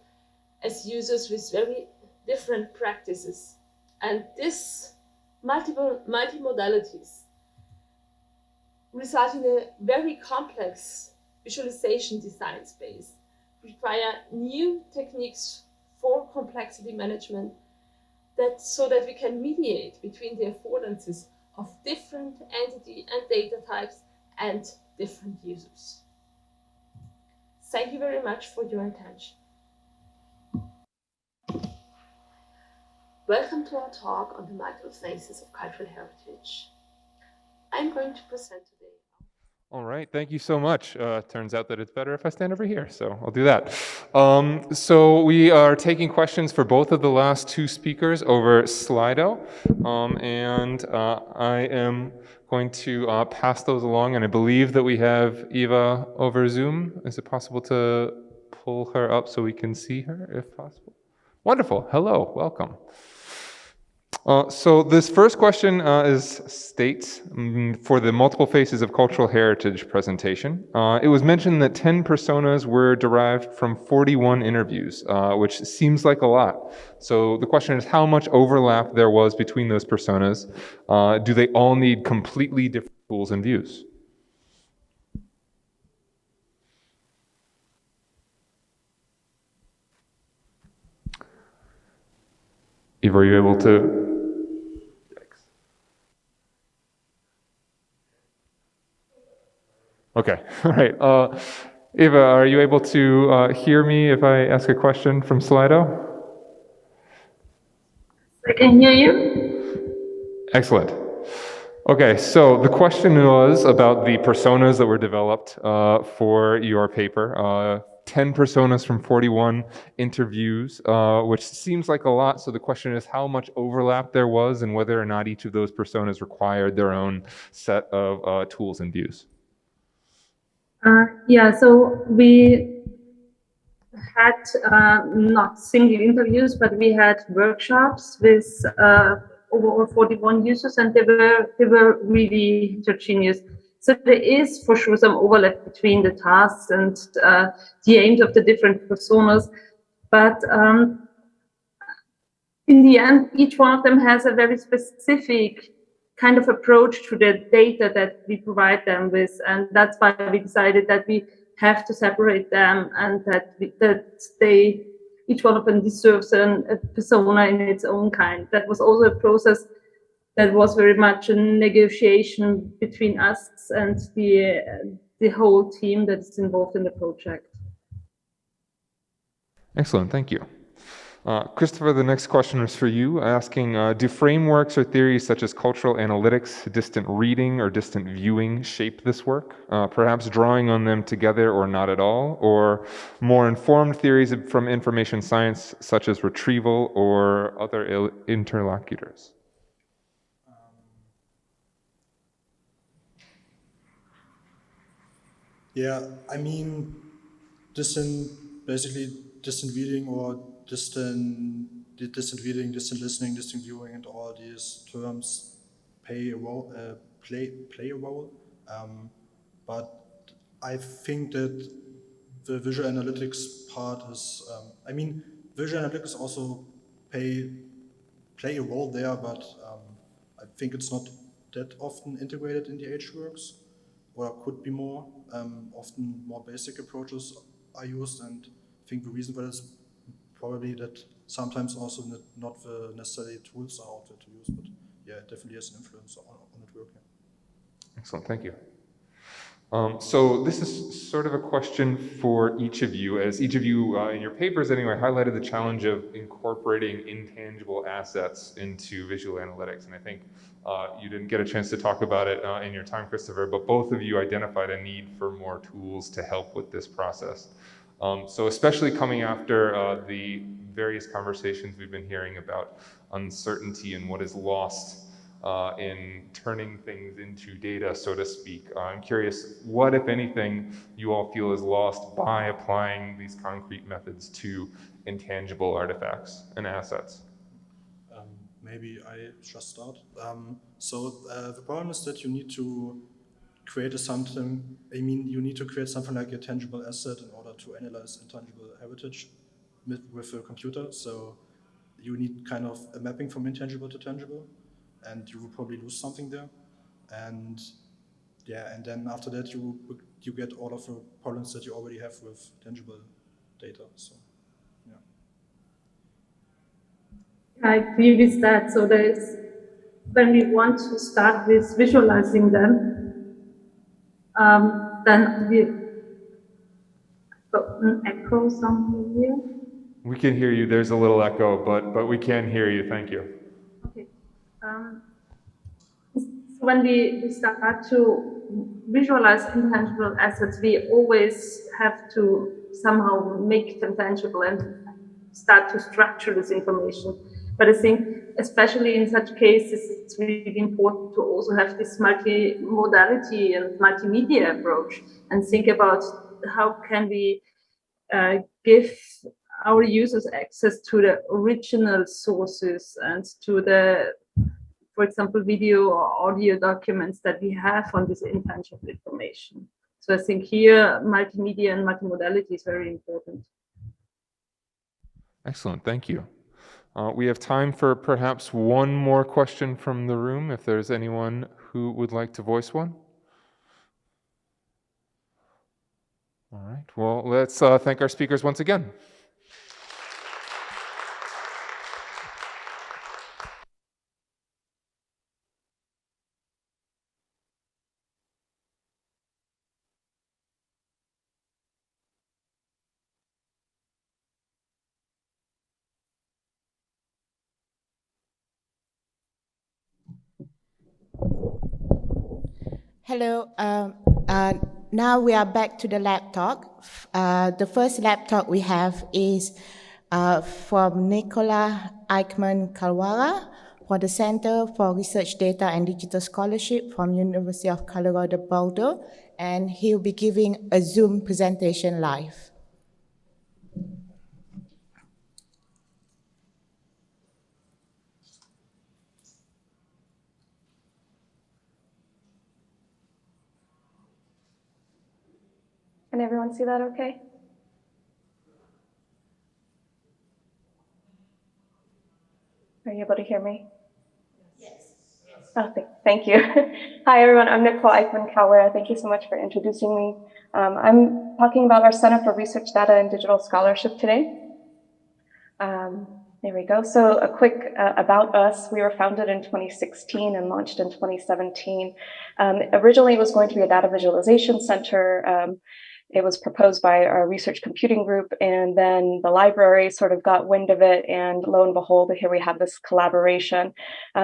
as users with very different practices. And this multimodalities result in a very complex visualization design space, require new techniques for complexity management so that we can mediate between the affordances of different entity and data types and different users. Thank you very much for your attention. Welcome to our talk on the multiple phases of cultural heritage. I'm going to present today. All right, thank you so much. Turns out that it's better if I stand over here, so I'll do that. So we are taking questions for both of the last two speakers over Slido, and I am going to pass those along, and I believe that we have Eva over Zoom. Is it possible to pull her up so we can see her, if possible? Wonderful. Hello. Welcome. So this first question states, for the multiple faces of cultural heritage presentation, it was mentioned that 10 personas were derived from 41 interviews, which seems like a lot. So the question is how much overlap there was between those personas. Do they all need completely different tools and views? Eva, are you able to? Okay, all right. Eva, are you able to hear me if I ask a question from Slido? I can hear you. Excellent. Okay, so the question was about the personas that were developed for your paper. 10 personas from 41 interviews, which seems like a lot. So the question is how much overlap there was and whether or not each of those personas required their own set of tools and views. Yeah, so we had not single interviews, but we had workshops with over 41 users, and they were really heterogeneous. So there is for sure some overlap between the tasks and the aims of the different personas, but in the end, each one of them has a very specific kind of approach to the data that we provide them with, and that's why we decided that we have to separate them, and that each one of them deserves a persona in its own kind. That was also a process that was very much a negotiation between us and the whole team that is involved in the project. Excellent, thank you. Christopher, the next question is for you, asking, do frameworks or theories such as cultural analytics, distant reading, or distant viewing shape this work? Perhaps drawing on them together or not at all, or more informed theories from information science such as retrieval or other interlocutors? Yeah, I mean, distant reading or distant reading, distant listening, distant viewing, and all these terms play a role. But I think that the visual analytics part is, visual analytics also play a role there, but I think it's not that often integrated in the H works, or could be more. Often more basic approaches are used, and I think the reason for that is probably that sometimes also not the necessary tools are out there to use, but yeah, it definitely has an influence on it working. Excellent, thank you. So this is sort of a question for each of you, as each of you in your papers anyway highlighted the challenge of incorporating intangible assets into visual analytics. And I think you didn't get a chance to talk about it in your time, Christopher, but both of you identified a need for more tools to help with this process. So especially coming after the various conversations we've been hearing about uncertainty and what is lost in turning things into data, so to speak. I'm curious, what, if anything, you all feel is lost by applying these concrete methods to intangible artifacts and assets? Maybe I just start. The problem is that you need to create you need to create something like a tangible asset in order to analyze intangible heritage with a computer. So you need kind of a mapping from intangible to tangible, and you will probably lose something there. And yeah, and then after that you get all of the problems that you already have with tangible data. So yeah. I agree with that. So when we want to start with visualizing them, then we got an echo somewhere here. We can hear you. There's a little echo, but we can hear you. Thank you. Okay. So when we start to visualize intangible assets, we always have to somehow make them tangible and start to structure this information. But I think especially in such cases, it's really important to also have this multi-modality and multimedia approach and think about how can we give our users access to the original sources and to the, for example, video or audio documents that we have on this intangible information. So I think here multimedia and multimodality is very important. Excellent, thank you. We have time for perhaps one more question from the room, if there's anyone who would like to voice one. All right, well, let's thank our speakers once again. Hello. Now we are back to the lab talk. The first lab talk we have is from Nicola Eichmann-Kalwara for the Center for Research Data and Digital Scholarship from University of Colorado Boulder, and he'll be giving a Zoom presentation live. Can everyone see that okay? Are you able to hear me? Yes. Oh, thank you. Hi, everyone. I'm Nicole Eichmann-Kalwara. Thank you so much for introducing me. I'm talking about our Center for Research Data and Digital Scholarship today. There we go. So a quick about us. We were founded in 2016 and launched in 2017. Originally, it was going to be a data visualization center. It was proposed by our research computing group, and then the library sort of got wind of it, and lo and behold, here we have this collaboration.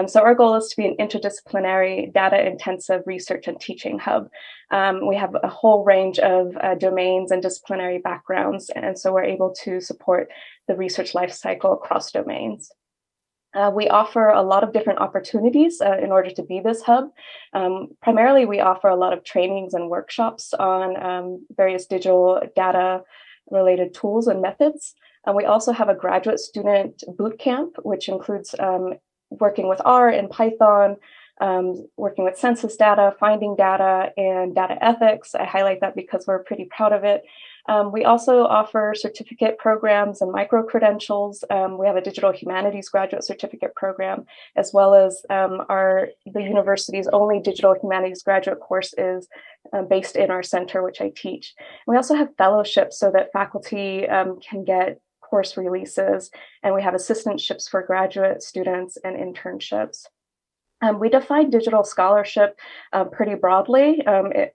So our goal is to be an interdisciplinary, data-intensive research and teaching hub. We have a whole range of domains and disciplinary backgrounds, and so we're able to support the research life cycle across domains. We offer a lot of different opportunities in order to be this hub. Primarily, we offer a lot of trainings and workshops on various digital data related tools and methods. We also have a graduate student boot camp, which includes working with R and Python, working with census data, finding data, and data ethics. I highlight that because we're pretty proud of it. We also offer certificate programs and micro-credentials. We have a digital humanities graduate certificate program, as well as the university's only digital humanities graduate course is based in our center, which I teach. And we also have fellowships so that faculty can get course releases, and we have assistantships for graduate students and internships. We define digital scholarship pretty broadly,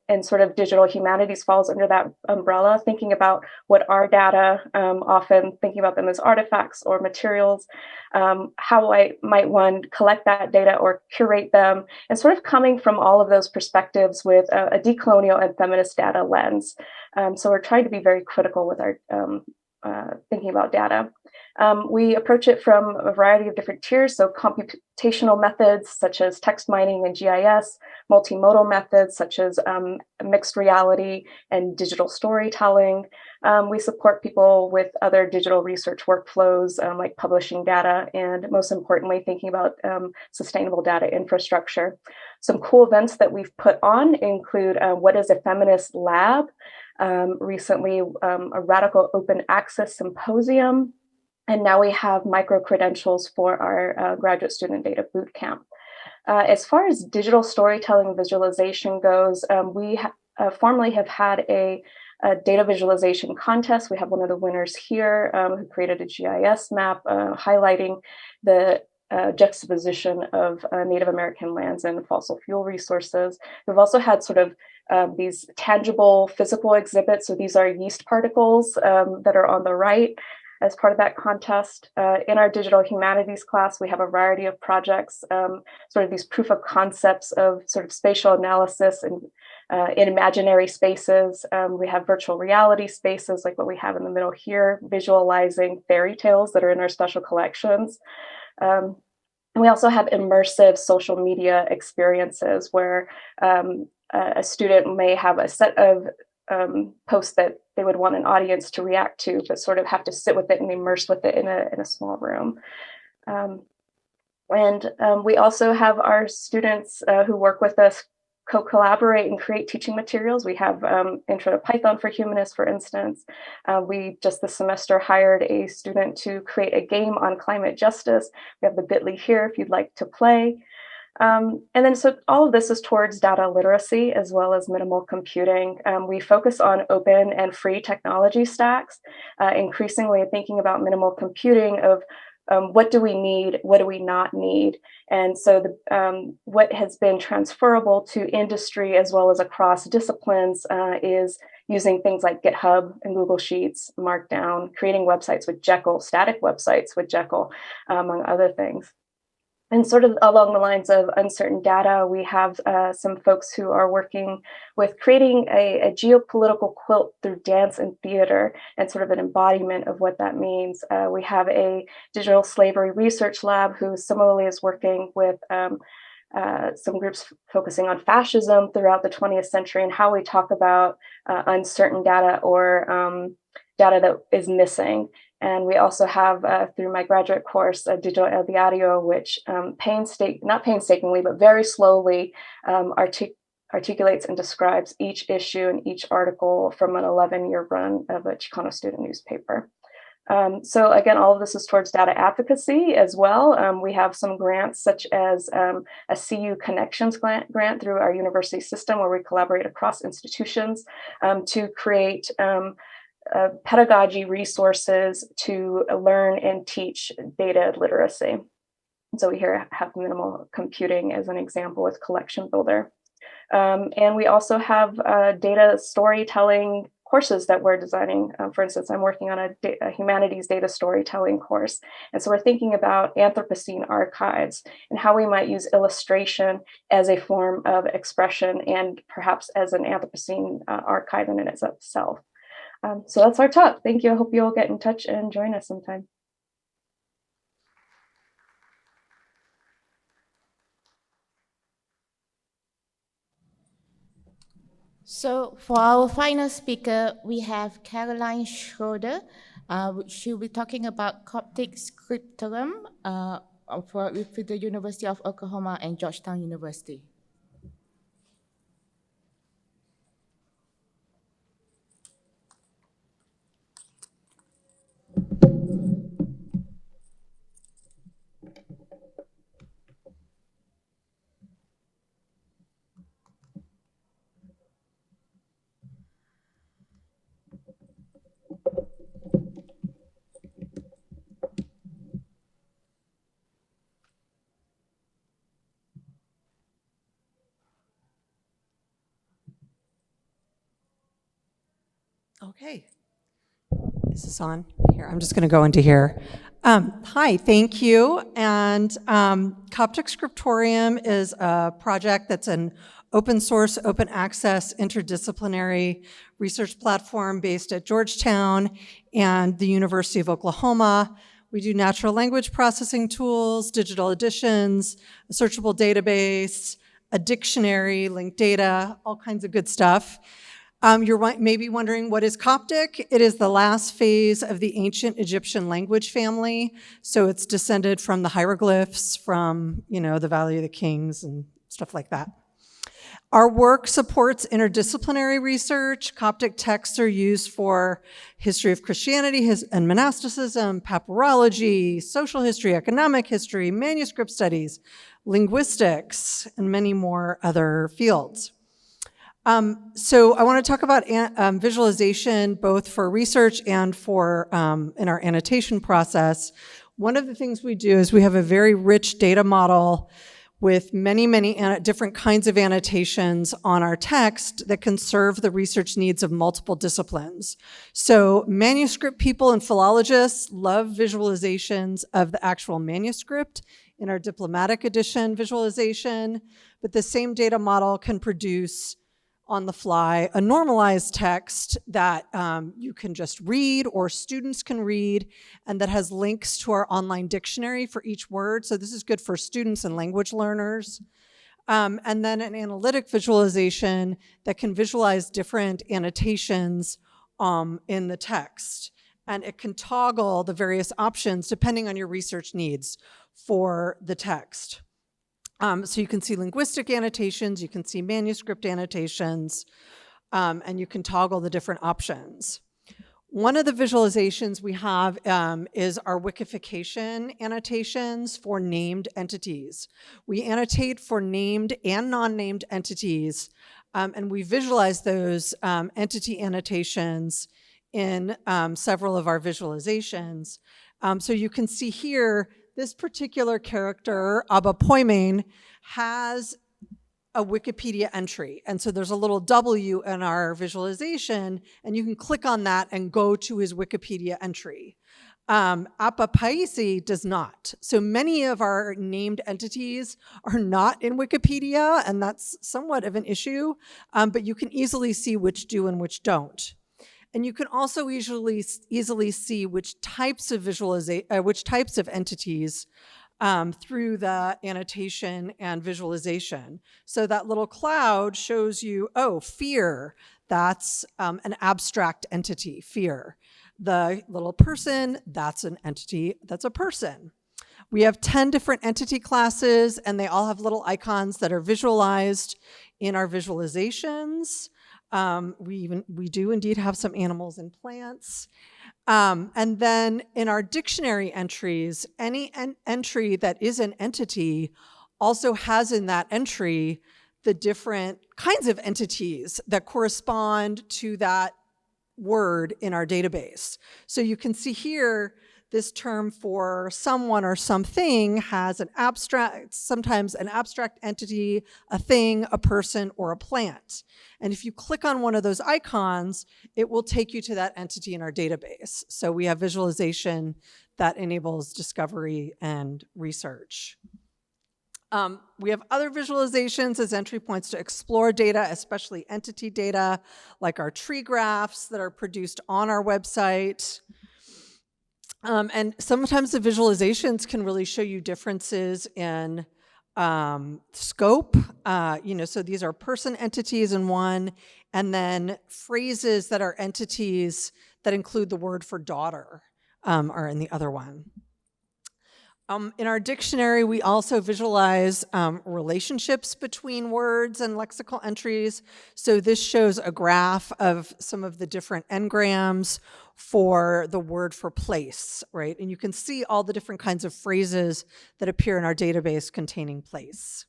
and sort of digital humanities falls under that umbrella, thinking about what are data, often thinking about them as artifacts or materials, how might one collect that data or curate them, and sort of coming from all of those perspectives with a decolonial and feminist data lens. So we're trying to be very critical with our thinking about data. We approach it from a variety of different tiers, so computational methods such as text mining and GIS, multimodal methods such as mixed reality and digital storytelling. We support people with other digital research workflows like publishing data, and most importantly, thinking about sustainable data infrastructure. Some cool events that we've put on include What is a Feminist Lab? Recently, a Radical Open Access Symposium, and now we have micro-credentials for our graduate student data bootcamp. As far as digital storytelling visualization goes, we formerly have had a data visualization contest. We have one of the winners here who created a GIS map highlighting the juxtaposition of Native American lands and fossil fuel resources. We've also had sort of these tangible physical exhibits. So these are yeast particles that are on the right as part of that contest. In our digital humanities class, we have a variety of projects, sort of these proof of concepts of sort of spatial analysis and in imaginary spaces. We have virtual reality spaces like what we have in the middle here, visualizing fairy tales that are in our special collections. And we also have immersive social media experiences where a student may have a set of posts that they would want an audience to react to, but sort of have to sit with it and immerse with it in a small room. We also have our students who work with us co-collaborate and create teaching materials. We have Intro to Python for Humanists, for instance. We just this semester hired a student to create a game on climate justice. We have the bit.ly here if you'd like to play. So all of this is towards data literacy as well as minimal computing. We focus on open and free technology stacks, increasingly thinking about minimal computing of what do we need, what do we not need? And so what has been transferable to industry as well as across disciplines is using things like GitHub and Google Sheets, Markdown, creating websites with Jekyll, static websites with Jekyll, among other things. And sort of along the lines of uncertain data, we have some folks who are working with creating a geopolitical quilt through dance and theater and sort of an embodiment of what that means. We have a digital slavery research lab who similarly is working with some groups focusing on fascism throughout the 20th century and how we talk about uncertain data or data that is missing. And we also have, through my graduate course, Digital El Diario, which not painstakingly, but very slowly articulates and describes each issue and each article from an 11-year run of a Chicano student newspaper. So again, all of this is towards data advocacy as well. We have some grants such as a CU Connections grant through our university system where we collaborate across institutions to create pedagogy resources to learn and teach data literacy. So we here have minimal computing as an example with Collection Builder. And we also have data storytelling courses that we're designing. For instance, I'm working on a humanities data storytelling course. And so we're thinking about Anthropocene archives and how we might use illustration as a form of expression and perhaps as an Anthropocene archive in and of itself. So that's our talk. Thank you. I hope you all get in touch and join us sometime. So for our final speaker, we have Caroline Schroeder. She'll be talking about Coptic scriptorium with the University of Oklahoma and Georgetown University. Okay, is this on? Here, I'm just going to go into here. Hi, thank you. And Coptic Scriptorium is a project that's an open source, open access, interdisciplinary research platform based at Georgetown and the University of Oklahoma. We do natural language processing tools, digital editions, a searchable database, a dictionary, linked data, all kinds of good stuff. You're maybe wondering, what is Coptic? It is the last phase of the ancient Egyptian language family. So it's descended from the hieroglyphs, from, the Valley of the Kings and stuff like that. Our work supports interdisciplinary research. Coptic texts are used for history of Christianity and monasticism, papyrology, social history, economic history, manuscript studies, linguistics, and many more other fields. So I want to talk about visualization, both for research and for in our annotation process. One of the things we do is we have a very rich data model with many, many different kinds of annotations on our text that can serve the research needs of multiple disciplines. So manuscript people and philologists love visualizations of the actual manuscript in our diplomatic edition visualization, but the same data model can produce on the fly, a normalized text that you can just read or students can read, and that has links to our online dictionary for each word. So this is good for students and language learners. And then an analytic visualization that can visualize different annotations in the text. And it can toggle the various options depending on your research needs for the text. So you can see linguistic annotations, you can see manuscript annotations, and you can toggle the different options. One of the visualizations we have is our Wikification annotations for named entities. We annotate for named and non-named entities, and we visualize those entity annotations in several of our visualizations. So you can see here, this particular character, Abapoimen, has a Wikipedia entry. And so there's a little W in our visualization, and you can click on that and go to his Wikipedia entry. Apapaisi does not. So many of our named entities are not in Wikipedia, and that's somewhat of an issue, but you can easily see which do and which don't. And you can also easily see which types of entities through the annotation and visualization. So that little cloud shows you, oh, fear, that's an abstract entity, fear. The little person, that's an entity, that's a person. We have 10 different entity classes, and they all have little icons that are visualized in our visualizations. We do indeed have some animals and plants. And then in our dictionary entries, any entry that is an entity also has in that entry the different kinds of entities that correspond to that word in our database. So you can see here, this term for someone or something has an abstract, sometimes an abstract entity, a thing, a person, or a plant. And if you click on one of those icons, it will take you to that entity in our database. So we have visualization that enables discovery and research. We have other visualizations as entry points to explore data, especially entity data, like our tree graphs that are produced on our website. And sometimes the visualizations can really show you differences in scope. So these are person entities in one, and then phrases that are entities that include the word for daughter are in the other one. In our dictionary, we also visualize relationships between words and lexical entries. So this shows a graph of some of the different n-grams for the word for place, right? And you can see all the different kinds of phrases that appear in our database containing place.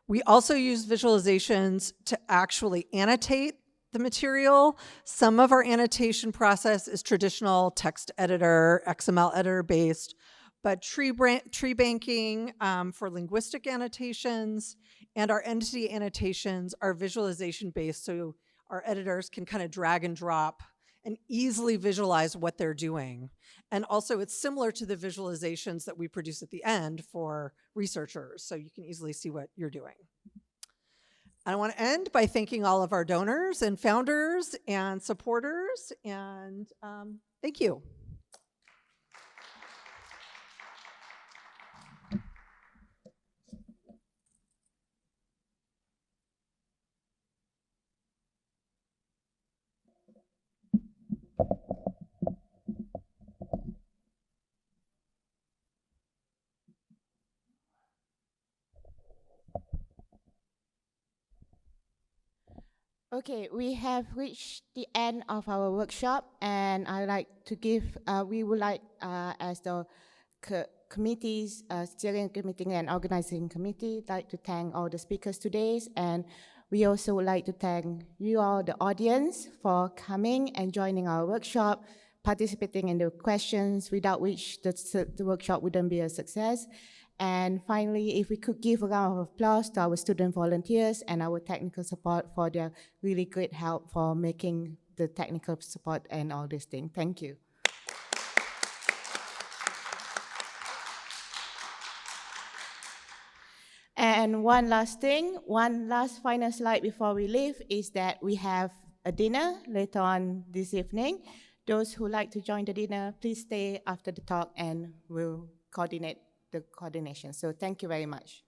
We also use visualizations to actually annotate the material. Some of our annotation process is traditional text editor, XML editor based, but tree banking for linguistic annotations, and our entity annotations are visualization based, so our editors can kind of drag and drop and easily visualize what they're doing. And also it's similar to the visualizations that we produce at the end for researchers, so you can easily see what you're doing. I want to end by thanking all of our donors and founders and supporters, and thank you. Okay, we have reached the end of our workshop, and I like to give, we would like, as the committees, steering committee and organizing committee, like to thank all the speakers today, and we also would like to thank you all, the audience, for coming and joining our workshop, participating in the questions, without which the workshop wouldn't be a success. And finally, if we could give a round of applause to our student volunteers and our technical support for their really great help for making the technical support and all these things. Thank you. And And one last thing, one last final slide before we leave is that we have a dinner later on this evening. Those who like to join the dinner, please stay after the talk and we'll coordinate the coordination. So thank you very much.